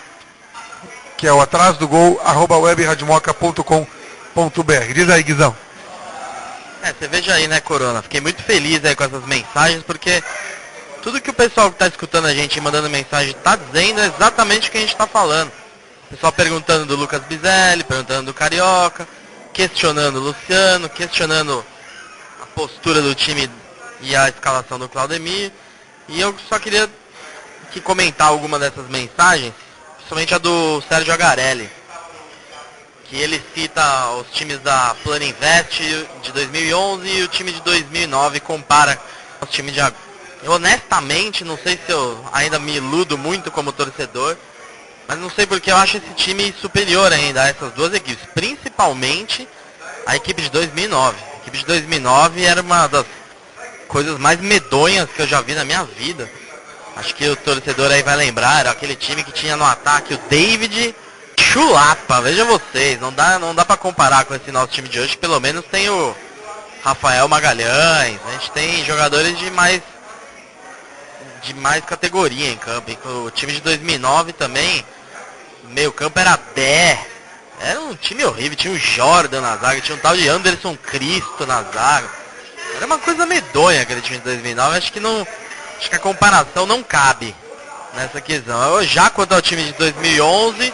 que é o atrasdogol@webradiomoca.com.br. Diz aí, Guizão. Você veja aí, né, Corona? Fiquei muito feliz aí com essas mensagens, porque tudo que o pessoal que está escutando a gente e mandando mensagem está dizendo é exatamente o que a gente está falando. O pessoal perguntando do Lucas Bizelli, perguntando do Carioca, questionando o Luciano, questionando a postura do time e a escalação do Claudemir. E eu só queria comentar alguma dessas mensagens, principalmente a do Sérgio Agarelli, que ele cita os times da Plano Invest de 2011 e o time de 2009, compara os times de agora. Eu honestamente não sei se eu ainda me iludo muito como torcedor, mas não sei porque eu acho esse time superior ainda a essas duas equipes, principalmente a equipe de 2009. A equipe de 2009 era uma das coisas mais medonhas que eu já vi na minha vida. Acho que o torcedor aí vai lembrar, era aquele time que tinha no ataque o David Chulapa, veja vocês, não dá pra comparar com esse nosso time de hoje, pelo menos tem o Rafael Magalhães, a gente tem jogadores de mais categoria em campo. E o time de 2009 também, meio campo era um time horrível, tinha o Jordan na zaga, tinha um tal de Anderson Cristo na zaga. Era uma coisa medonha aquele time de 2009, acho que a comparação não cabe nessa questão. Já quanto ao time de 2011,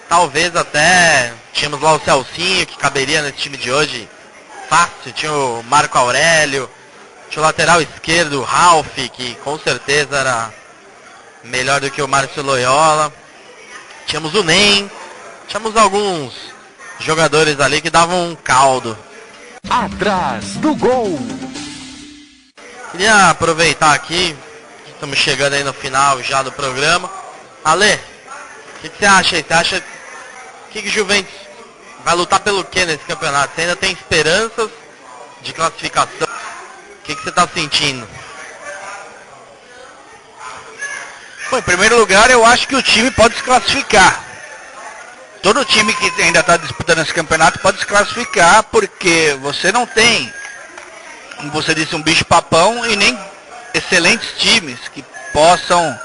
talvez até tínhamos lá o Celcinho, que caberia nesse time de hoje fácil, tinha o Marco Aurélio, tinha o lateral esquerdo, o Ralf, que com certeza era melhor do que o Márcio Loyola, tínhamos o Nem, tínhamos alguns jogadores ali que davam um caldo. Atrás do gol. Queria aproveitar aqui, estamos chegando aí no final já do programa. Ale, o que você acha aí? Você acha que o Juventus vai lutar pelo que nesse campeonato? Você ainda tem esperanças de classificação? O que você está sentindo? Bom, em primeiro lugar, eu acho que o time pode se classificar. Todo time que ainda está disputando esse campeonato pode se classificar, porque você não tem, como você disse, um bicho-papão e nem excelentes times que possam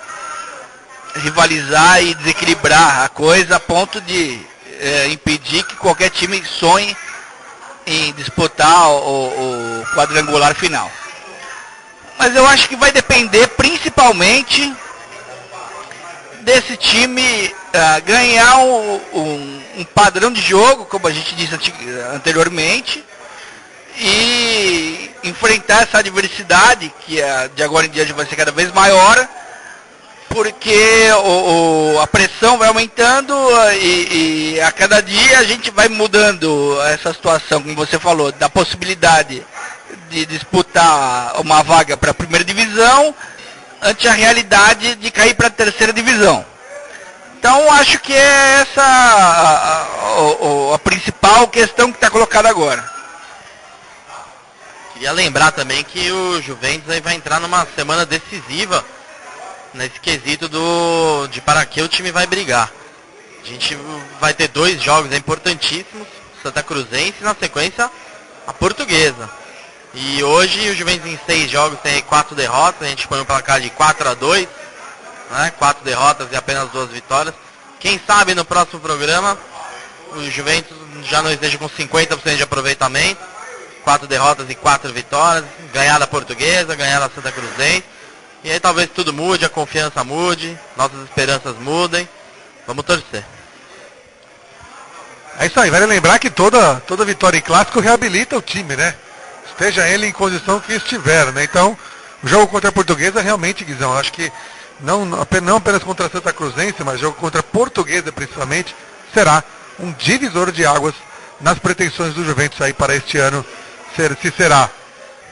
rivalizar e desequilibrar a coisa a ponto de impedir que qualquer time sonhe em disputar o quadrangular final. Mas eu acho que vai depender principalmente desse time ganhar um padrão de jogo, como a gente disse anteriormente, e enfrentar essa adversidade que de agora em diante vai ser cada vez maior, porque a pressão vai aumentando e a cada dia a gente vai mudando essa situação, como você falou, da possibilidade de disputar uma vaga para a primeira divisão ante a realidade de cair para a terceira divisão. Então acho que é essa a principal questão que está colocada agora. Queria lembrar também que o Juventus aí vai entrar numa semana decisiva nesse quesito de para que o time vai brigar. A gente vai ter 2 jogos importantíssimos, Santa Cruzense e na sequência a Portuguesa. E hoje o Juventus em 6 jogos tem 4 derrotas, a gente põe um placar de 4-2, né? 4 derrotas e apenas 2 vitórias. Quem sabe no próximo programa o Juventus já não esteja com 50% de aproveitamento, 4 derrotas e 4 vitórias, ganhar da Portuguesa, ganhar da Santa Cruzense. E aí talvez tudo mude, a confiança mude, nossas esperanças mudem. Vamos torcer. É isso aí, vale lembrar que toda vitória em clássico reabilita o time, né? Esteja ele em condição que estiver, né? Então, o jogo contra a Portuguesa realmente, Guizão, acho que não apenas contra a Santa Cruzense, mas jogo contra a Portuguesa principalmente, será um divisor de águas nas pretensões do Juventus aí para este ano, se será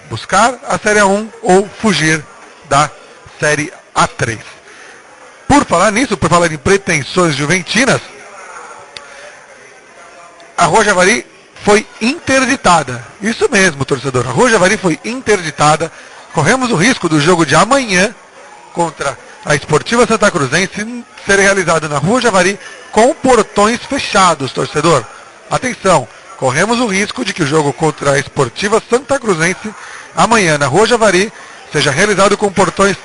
buscar a Série A1 ou fugir da Série A3. Por falar nisso, por falar em pretensões juventinas, a Rua Javari foi interditada. Isso mesmo, torcedor. A Rua Javari foi interditada. Corremos o risco do jogo de amanhã contra a Esportiva Santa Cruzense ser realizado na Rua Javari com portões fechados, torcedor. Atenção, corremos o risco de que o jogo contra a Esportiva Santa Cruzense amanhã na Rua Javari seja realizado com portões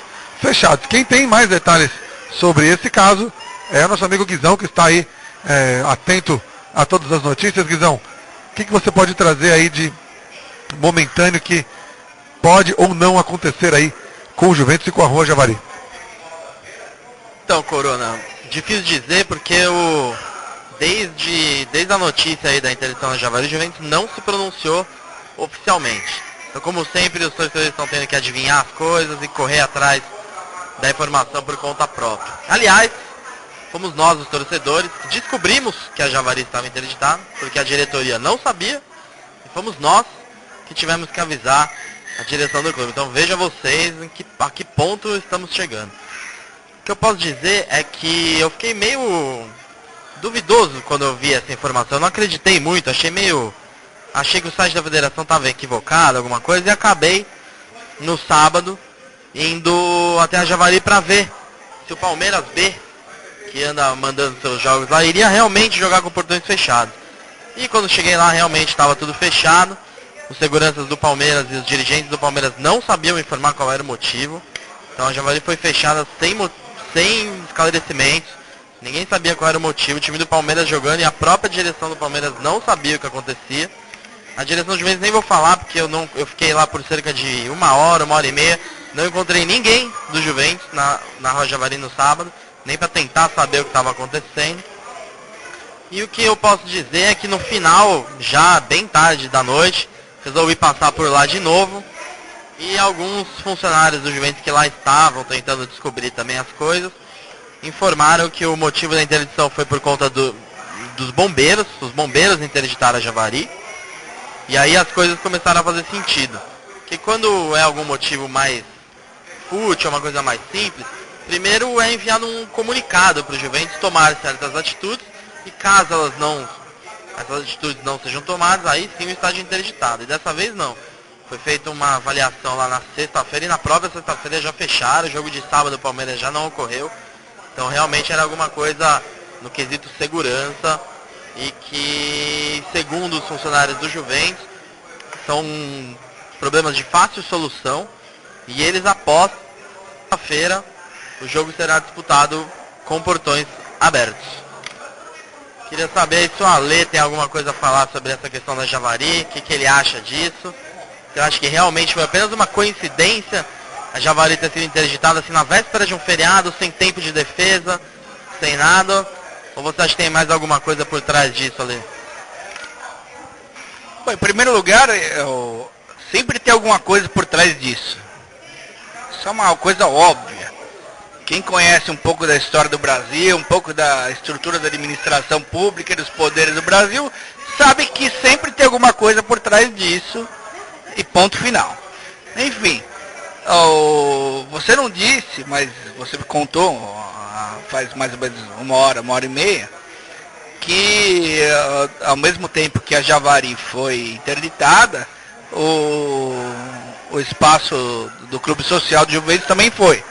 fechados. Quem tem mais detalhes sobre esse caso é o nosso amigo Guizão, que está aí atento a todas as notícias. Guizão, o que você pode trazer aí de momentâneo que pode ou não acontecer aí com o Juventus e com a Rua Javari? Então, Corona, difícil dizer porque desde a notícia aí da interdição da Javari, o Juventus não se pronunciou oficialmente. Então, como sempre, os torcedores estão tendo que adivinhar as coisas e correr atrás da informação por conta própria. Aliás, fomos nós, os torcedores, que descobrimos que a Javari estava interditada, porque a diretoria não sabia, e fomos nós que tivemos que avisar a direção do clube. Então veja vocês a que ponto estamos chegando. O que eu posso dizer é que eu fiquei meio duvidoso quando eu vi essa informação. Eu não acreditei muito, achei que o site da federação estava equivocado, alguma coisa, e acabei no sábado indo até a Javari para ver se o Palmeiras B, que anda mandando seus jogos lá, iria realmente jogar com portões fechados. E quando cheguei lá, realmente estava tudo fechado. Os seguranças do Palmeiras e os dirigentes do Palmeiras não sabiam informar qual era o motivo. Então a Javari foi fechada sem esclarecimentos. Ninguém sabia qual era o motivo. O time do Palmeiras jogando e a própria direção do Palmeiras não sabia o que acontecia. A direção do Juventus nem vou falar, porque eu fiquei lá por cerca de 1 hora e meia. Não encontrei ninguém do Juventus na Rua Javari no sábado, nem para tentar saber o que estava acontecendo. E o que eu posso dizer é que no final, já bem tarde da noite, resolvi passar por lá de novo. E alguns funcionários do Juventus que lá estavam tentando descobrir também as coisas, informaram que o motivo da interdição foi por conta dos bombeiros. Os bombeiros interditaram a Javari. E aí as coisas começaram a fazer sentido. Porque quando é algum motivo mais fútil, uma coisa mais simples, primeiro é enviado um comunicado para o Juventus tomar certas atitudes. E caso essas atitudes não sejam tomadas, aí sim o estádio é interditado. E dessa vez não. Foi feita uma avaliação lá na sexta-feira e na própria sexta-feira já fecharam. O jogo de sábado o Palmeiras já não ocorreu. Então realmente era alguma coisa no quesito segurança e que, segundo os funcionários do Juventus, são problemas de fácil solução e eles apostam que na feira o jogo será disputado com portões abertos. Queria saber se o Ale tem alguma coisa a falar sobre essa questão da Javari, o que ele acha disso. Eu acho que realmente foi apenas uma coincidência a Javari ter sido interditada assim na véspera de um feriado, sem tempo de defesa, sem nada. Ou você acha que tem mais alguma coisa por trás disso, Ale? Bom, em primeiro lugar, sempre tem alguma coisa por trás disso. Isso é uma coisa óbvia. Quem conhece um pouco da história do Brasil, um pouco da estrutura da administração pública e dos poderes do Brasil, sabe que sempre tem alguma coisa por trás disso. E ponto final. Enfim, você não disse, mas você me contou faz mais ou menos 1 hora e meia, que ao mesmo tempo que a Javari foi interditada, o espaço do Clube Social de Juventus também foi.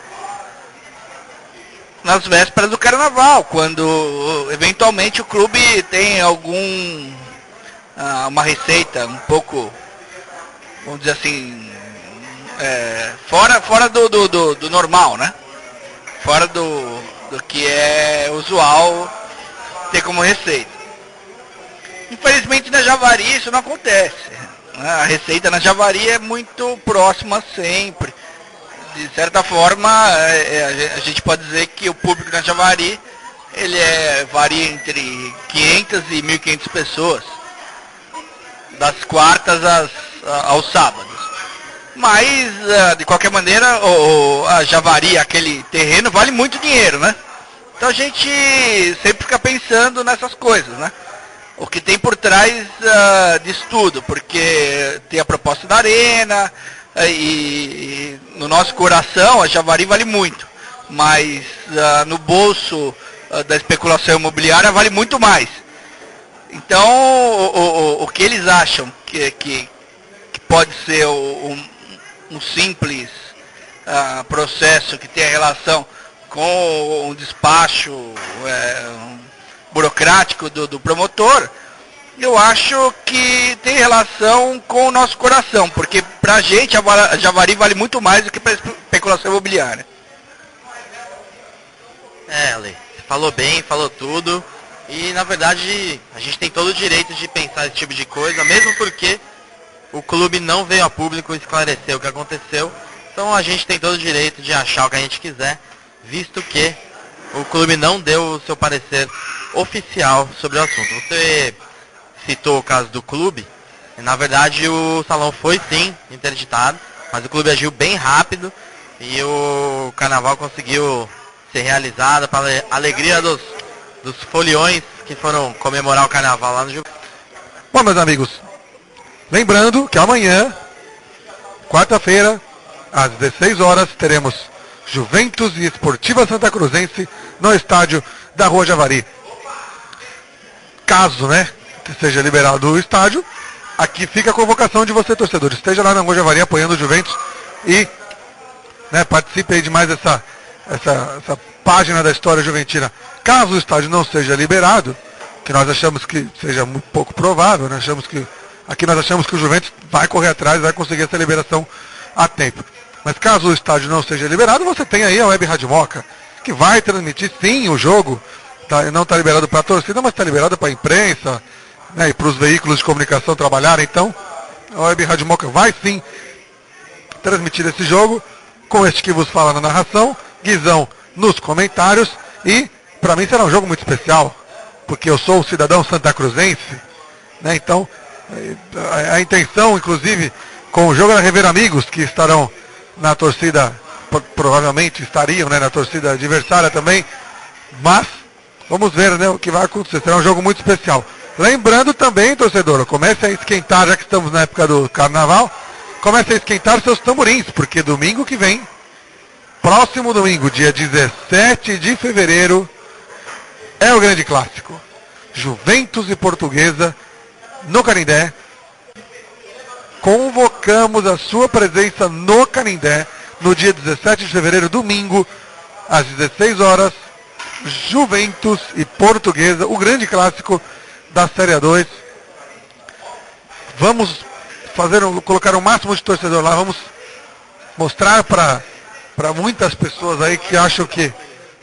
Nas vésperas do Carnaval, quando eventualmente o clube tem uma receita um pouco, vamos dizer assim, fora do normal, né? Fora do que é usual ter como receita. Infelizmente na Javari isso não acontece. A receita na Javari é muito próxima sempre. De certa forma, a gente pode dizer que o público na Javari varia entre 500 e 1.500 pessoas, das quartas aos sábados. Mas, de qualquer maneira, a Javari, aquele terreno, vale muito dinheiro, né? Então a gente sempre fica pensando nessas coisas, né? O que tem por trás disso tudo, porque tem a proposta da arena, e no nosso coração a Javari vale muito, mas no bolso da especulação imobiliária vale muito mais. Então, o que eles acham que pode ser um simples processo que tem relação com um despacho burocrático do promotor, eu acho que tem relação com o nosso coração, porque pra gente a Javari vale muito mais do que para especulação imobiliária. Ale, você falou bem, falou tudo, e na verdade a gente tem todo o direito de pensar esse tipo de coisa, mesmo porque o clube não veio a público esclarecer o que aconteceu, então a gente tem todo o direito de achar o que a gente quiser, visto que o clube não deu o seu parecer oficial sobre o assunto. Você citou o caso do clube, e na verdade o salão foi sim interditado, mas o clube agiu bem rápido e o carnaval conseguiu ser realizado para a alegria dos foliões que foram comemorar o carnaval lá no Juventus. Bom, meus amigos, lembrando que amanhã, quarta-feira, às 16 horas, teremos Juventus e Esportiva Santa Cruzense no estádio da Rua Javari. Caso, que seja liberado o estádio, aqui fica a convocação de você, torcedor. Esteja lá na Rua Javari apoiando o Juventus e participe aí de mais essa página da história juventina. Caso o estádio não seja liberado, que nós achamos que seja muito pouco provável, nós achamos que o Juventus vai correr atrás, vai conseguir essa liberação a tempo. Mas caso o estádio não seja liberado, você tem aí a Web Rádio Moca, que vai transmitir sim o jogo. Não está liberado para a torcida, mas está liberado para a imprensa, né, e para os veículos de comunicação trabalharem. Então, a Web Rádio Moca vai sim transmitir esse jogo com este que vos fala na narração, Guizão nos comentários, e para mim será um jogo muito especial, porque eu sou um cidadão santacruzense, né? Então a intenção, inclusive, com o jogo era rever amigos que estarão na torcida, provavelmente estariam, né, na torcida adversária também, mas vamos ver, né, o que vai acontecer. Será um jogo muito especial. Lembrando também, torcedor, comece a esquentar, já que estamos na época do carnaval, comece a esquentar seus tamborins, porque domingo que vem, próximo domingo, dia 17 de fevereiro, é o grande clássico. Juventus e Portuguesa no Canindé. Convocamos a sua presença no Canindé no dia 17 de fevereiro, domingo, às 16 horas. Juventus e Portuguesa, o grande clássico da Série A2. Vamos colocar o máximo de torcedor lá, vamos mostrar para muitas pessoas aí que acham que,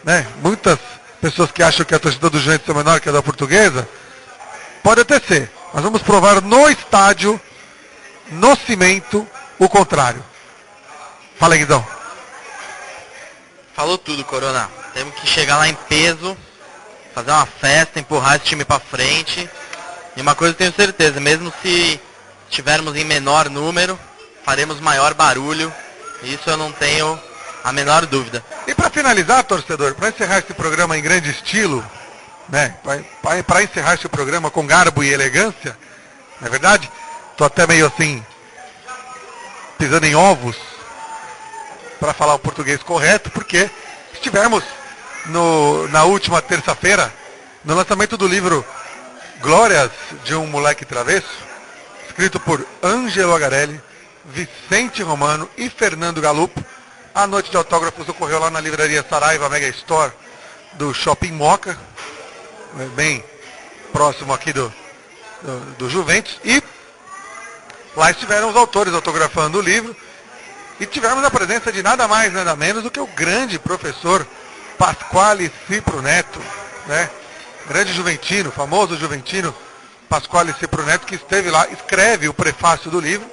né, muitas pessoas que acham que a torcida do Juventus é menor que a da Portuguesa, pode até ser, mas vamos provar no estádio, no cimento, o contrário. Fala aí, Guizão. Falou tudo, Corona. Temos que chegar lá em peso, fazer uma festa, empurrar esse time pra frente. E uma coisa eu tenho certeza, mesmo se estivermos em menor número, faremos maior barulho. Isso eu não tenho a menor dúvida. E para finalizar, torcedor, para encerrar esse programa em grande estilo, né, para encerrar esse programa com garbo e elegância, não é verdade? Tô até meio assim, pisando em ovos, para falar o português correto, porque estivemos na última terça-feira, no lançamento do livro Glórias de um Moleque Travesso, escrito por Ângelo Agarelli, Vicente Romano e Fernando Galupo. A noite de autógrafos ocorreu lá na livraria Saraiva Mega Store do Shopping Moca, bem próximo aqui do Juventus, e lá estiveram os autores autografando o livro, e tivemos a presença de nada mais, nada menos do que o grande professor Pasquale Cipro Neto, né? Grande juventino, famoso juventino Pasquale Cipro Neto, que esteve lá, escreve o prefácio do livro,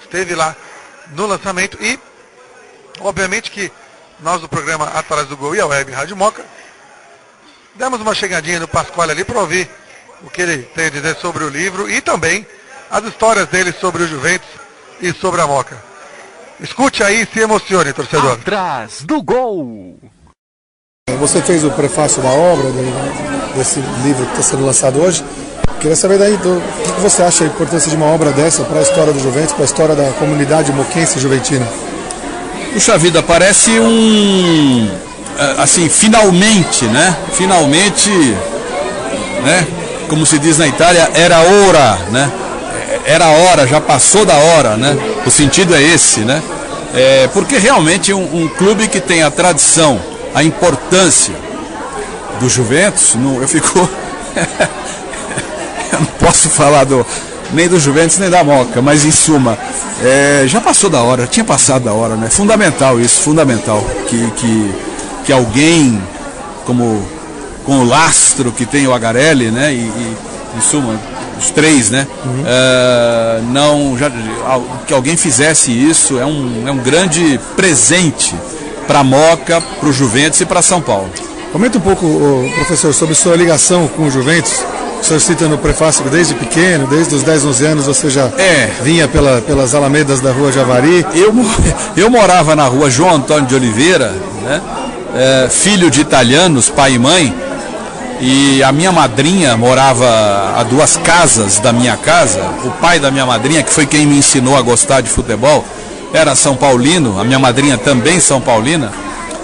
esteve lá no lançamento, e obviamente que nós do programa Atrás do Gol e a Web Rádio Moca demos uma chegadinha no Pasquale ali para ouvir o que ele tem a dizer sobre o livro e também as histórias dele sobre o Juventus e sobre a Moca. Escute aí e se emocione, torcedor. Atrás do Gol. Você fez o prefácio da obra, desse livro que está sendo lançado hoje. Queria saber daí, o que você acha da importância de uma obra dessa para a história do Juventus, para a história da comunidade moquense e juventina? Puxa vida, parece assim, finalmente, né? Finalmente, né? Como se diz na Itália, era hora, né? Era a hora, já passou da hora, né? O sentido é esse, né? Porque realmente um clube que tem a tradição, a importância do Juventus, eu fico... eu não posso falar nem do Juventus nem da Moca, mas em suma, já passou da hora, tinha passado da hora, né? Fundamental isso, fundamental, que alguém com o lastro que tem o Agarelli, né? E em suma, os três, né? Que alguém fizesse isso é um grande presente para a Moca, para o Juventus e para São Paulo. Comenta um pouco, professor, sobre sua ligação com o Juventus. O senhor cita no prefácio que desde pequeno, desde os 10, 11 anos, você já vinha pelas alamedas da Rua Javari. Eu morava na Rua João Antônio de Oliveira, né? Filho de italianos, pai e mãe, e a minha madrinha morava a 2 casas da minha casa. O pai da minha madrinha, que foi quem me ensinou a gostar de futebol, era São Paulino, a minha madrinha também São Paulina,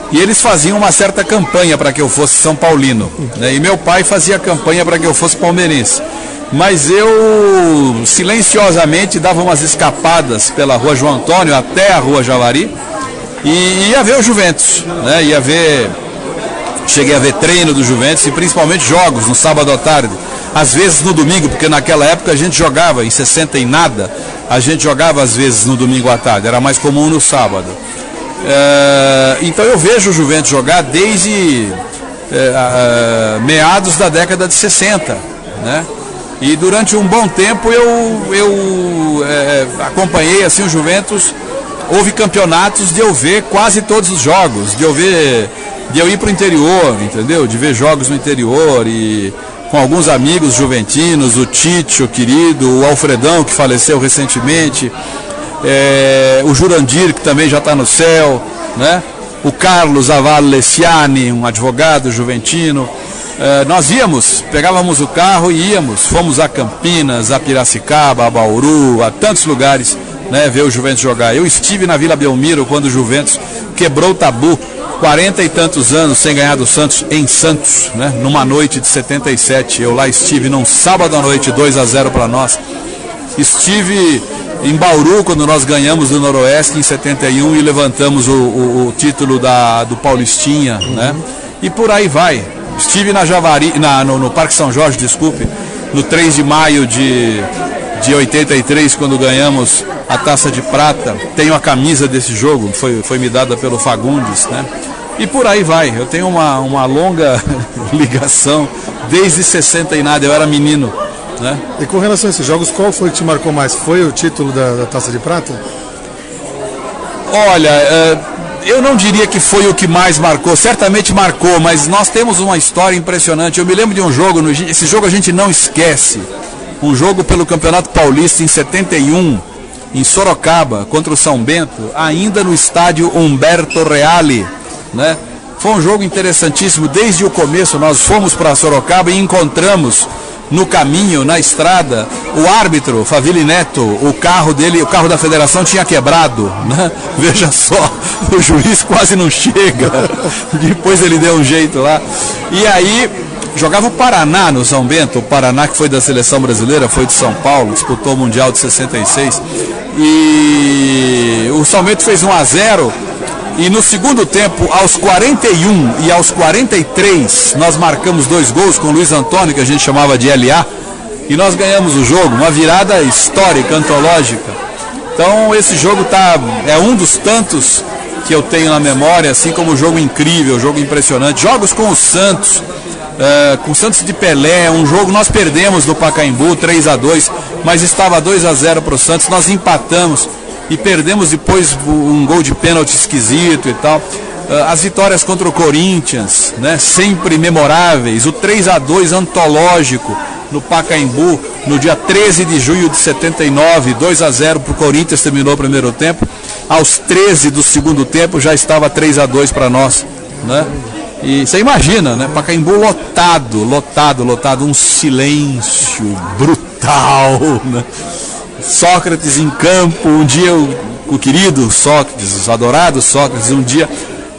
e eles faziam uma certa campanha para que eu fosse São Paulino, né? E meu pai fazia campanha para que eu fosse palmeirense. Mas eu silenciosamente dava umas escapadas pela Rua João Antônio até a Rua Javari e ia ver o Juventus, né? Cheguei a ver treino do Juventus e principalmente jogos no sábado à tarde, às vezes no domingo, porque naquela época a gente jogava, em 60 e nada, a gente jogava às vezes no domingo à tarde, era mais comum no sábado. Então eu vejo o Juventus jogar desde meados da década de 60, né? E durante um bom tempo eu acompanhei assim o Juventus. Houve campeonatos de eu ver quase todos os jogos, de eu ir para o interior, entendeu? De ver jogos no interior e com alguns amigos juventinos, o Tite, o querido, o Alfredão, que faleceu recentemente, o Jurandir, que também já está no céu, né? O Carlos Avallo Lessiani, um advogado juventino. Nós íamos, pegávamos o carro e íamos, fomos a Campinas, a Piracicaba, a Bauru, a tantos lugares, né, ver o Juventus jogar. Eu estive na Vila Belmiro quando o Juventus quebrou o tabu, 40 e tantos anos sem ganhar do Santos em Santos, né, numa noite de 77. Eu lá estive num sábado à noite, 2-0 para nós. Estive em Bauru quando nós ganhamos do Noroeste em 71 e levantamos o título do Paulistinha, né? E por aí vai. Estive na Javari, no Parque São Jorge, desculpe, no 3 de maio de 83, quando ganhamos a Taça de Prata. Tenho a camisa desse jogo, foi me dada pelo Fagundes, né? E por aí vai. Eu tenho uma longa ligação desde 60 e nada, eu era menino, né? E com relação a esses jogos, qual foi que te marcou mais? Foi o título da Taça de Prata? Olha, eu não diria que foi o que mais marcou, certamente marcou, mas nós temos uma história impressionante. Eu me lembro de um jogo, esse jogo a gente não esquece, um jogo pelo Campeonato Paulista em 71, em Sorocaba, contra o São Bento, ainda no estádio Humberto Reale, né? Foi um jogo interessantíssimo, desde o começo nós fomos para Sorocaba e encontramos no caminho, na estrada, o árbitro, Faville Neto, o carro dele, o carro da federação tinha quebrado, né? Veja só, o juiz quase não chega, depois ele deu um jeito lá, e aí jogava o Paraná no São Bento, o Paraná que foi da seleção brasileira, foi de São Paulo, disputou o Mundial de 66, e o São Bento fez 1-0, e no segundo tempo, aos 41 e aos 43, nós marcamos 2 gols com o Luiz Antônio, que a gente chamava de LA, e nós ganhamos o jogo, uma virada histórica, antológica. Então esse jogo é um dos tantos que eu tenho na memória, assim como um jogo incrível, um jogo impressionante. Jogos com o Santos de Pelé, um jogo nós perdemos no Pacaembu, 3-2, mas estava 2-0 para o Santos, nós empatamos e perdemos depois um gol de pênalti esquisito e tal. As vitórias contra o Corinthians, né, sempre memoráveis, o 3-2 antológico no Pacaembu, no dia 13 de junho de 79, 2-0 para o Corinthians, terminou o primeiro tempo, aos 13 do segundo tempo já estava 3-2 para nós, né? E você imagina, né, Pacaembu lotado, um silêncio brutal, né? Sócrates em campo, um dia o querido Sócrates, o adorado Sócrates, um dia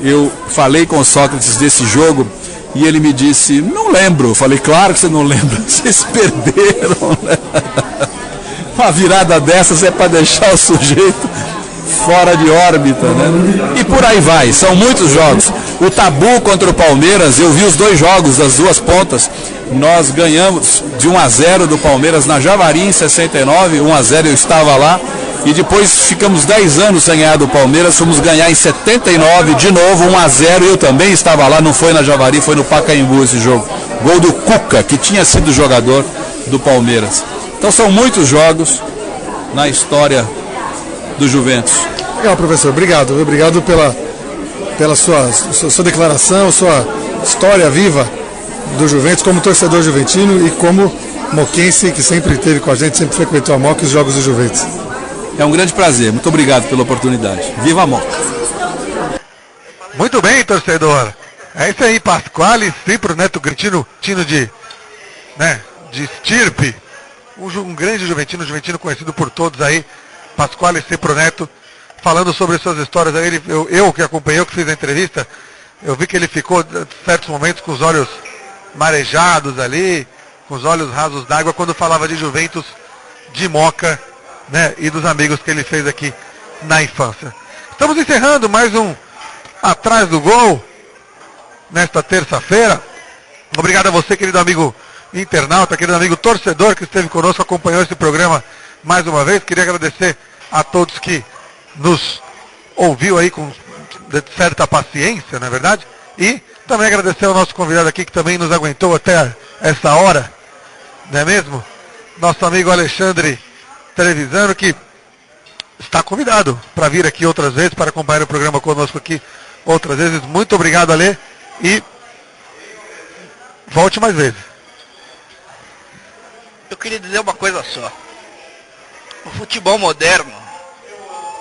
eu falei com o Sócrates desse jogo e ele me disse, não lembro. Eu falei, claro que você não lembra, vocês perderam, né? Uma virada dessas é para deixar o sujeito fora de órbita, né? E por aí vai, são muitos jogos. O tabu contra o Palmeiras, eu vi os 2 jogos das duas pontas. Nós ganhamos de 1-0 do Palmeiras na Javari em 69, 1-0 eu estava lá, e depois ficamos 10 anos sem ganhar do Palmeiras, fomos ganhar em 79, de novo 1-0, eu também estava lá, não foi na Javari, foi no Pacaembu esse jogo. Gol do Cuca, que tinha sido jogador do Palmeiras. Então são muitos jogos na história do Juventus. Legal, professor, obrigado pela sua declaração, sua história viva do Juventus, como torcedor juventino e como moquense que sempre esteve com a gente, sempre frequentou a Moca e os jogos do Juventus. É um grande prazer, muito obrigado pela oportunidade. Viva a Moca! Muito bem, torcedor. É isso aí, Pasquale, sempre o Neto Gritino, de estirpe, um grande juventino conhecido por todos aí, Pasquale Cepro Neto, falando sobre suas histórias. Eu que acompanhei, eu que fiz a entrevista, eu vi que ele ficou, em certos momentos, com os olhos marejados ali, com os olhos rasos d'água, quando falava de Juventus, de Moca, né, e dos amigos que ele fez aqui na infância. Estamos encerrando mais um Atrás do Gol, nesta terça-feira. Obrigado a você, querido amigo internauta, querido amigo torcedor que esteve conosco, acompanhou esse programa mais uma vez. Queria agradecer a todos que nos ouviu aí com certa paciência, não é verdade? E também agradecer ao nosso convidado aqui que também nos aguentou até essa hora, não é mesmo? nosso amigo Alexandre Trevisano, que está convidado para vir aqui outras vezes, para acompanhar o programa conosco aqui outras vezes. Muito obrigado, Ale, e volte mais vezes. Eu queria dizer uma coisa só. O futebol moderno,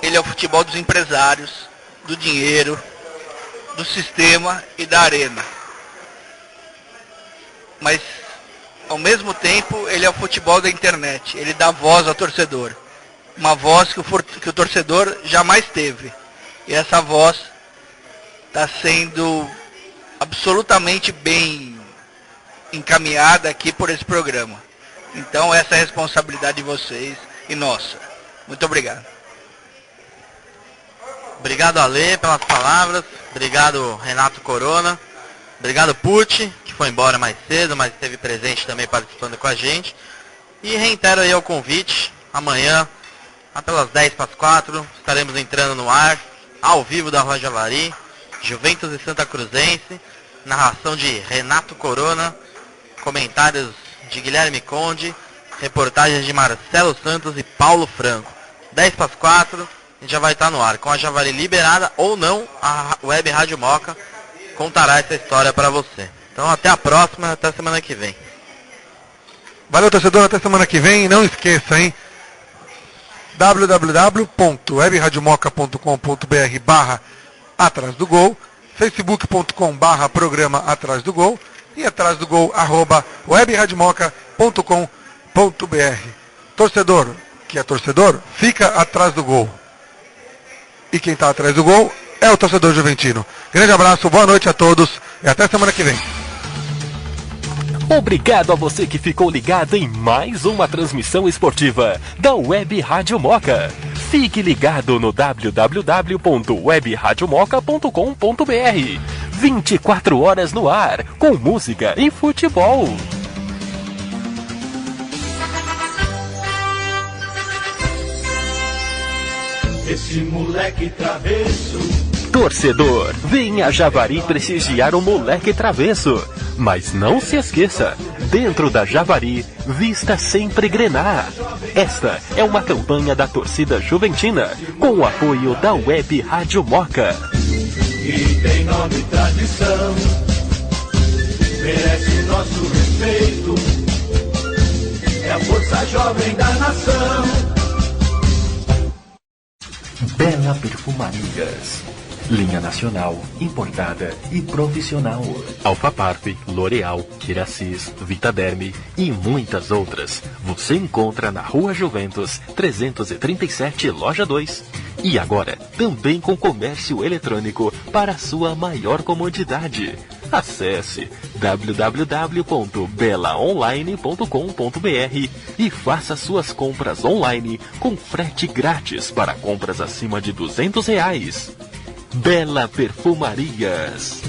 ele é o futebol dos empresários, do dinheiro, do sistema e da arena. Mas, ao mesmo tempo, ele é o futebol da internet. Ele dá voz ao torcedor. Uma voz que o torcedor jamais teve. E essa voz está sendo absolutamente bem encaminhada aqui por esse programa. Então essa é a responsabilidade de vocês e nossa. Muito obrigado. Obrigado, Ale, pelas palavras. Obrigado, Renato Corona. Obrigado, Pucci, que foi embora mais cedo, mas esteve presente também participando com a gente. E reitero aí o convite. Amanhã, pelas 3:10, estaremos entrando no ar, ao vivo da Rua Javari, Juventus e Santa Cruzense. Narração de Renato Corona, comentários de Guilherme Conde, reportagens de Marcelo Santos e Paulo Franco. 3:10, a gente já vai estar no ar. Com a Javari liberada ou não, a Web Rádio Moca contará essa história para você. Então até a próxima, até semana que vem. Valeu, torcedor, até semana que vem. E não esqueça, hein? www.webradiomoca.com.br/atrás do gol, facebook.com/programa atrás do gol e atrás do gol @webradiomoca.com.br. Torcedor, que é torcedor, fica atrás do gol. E quem está atrás do gol é o torcedor juventino. Grande abraço, boa noite a todos e até semana que vem. Obrigado a você que ficou ligado em mais uma transmissão esportiva da Web Rádio Moca. Fique ligado no www.webradiomoca.com.br. 24 horas no ar, com música e futebol. Esse moleque travesso. Torcedor, venha a Javari prestigiar o moleque travesso. Mas não se esqueça, dentro da Javari, vista sempre grenar. Esta é uma campanha da torcida juventina, com o apoio da Web Rádio Moca. E tem nome e tradição, merece o nosso respeito, é a força jovem da nação. Bela Perfumarias. Linha nacional, importada e profissional. Alfaparp, L'Oréal, Kiracis, Vitaderme e muitas outras. Você encontra na Rua Juventus, 337, Loja 2. E agora, também com comércio eletrônico para sua maior comodidade. Acesse www.belaonline.com.br e faça suas compras online com frete grátis para compras acima de R$200. Bela Perfumarias.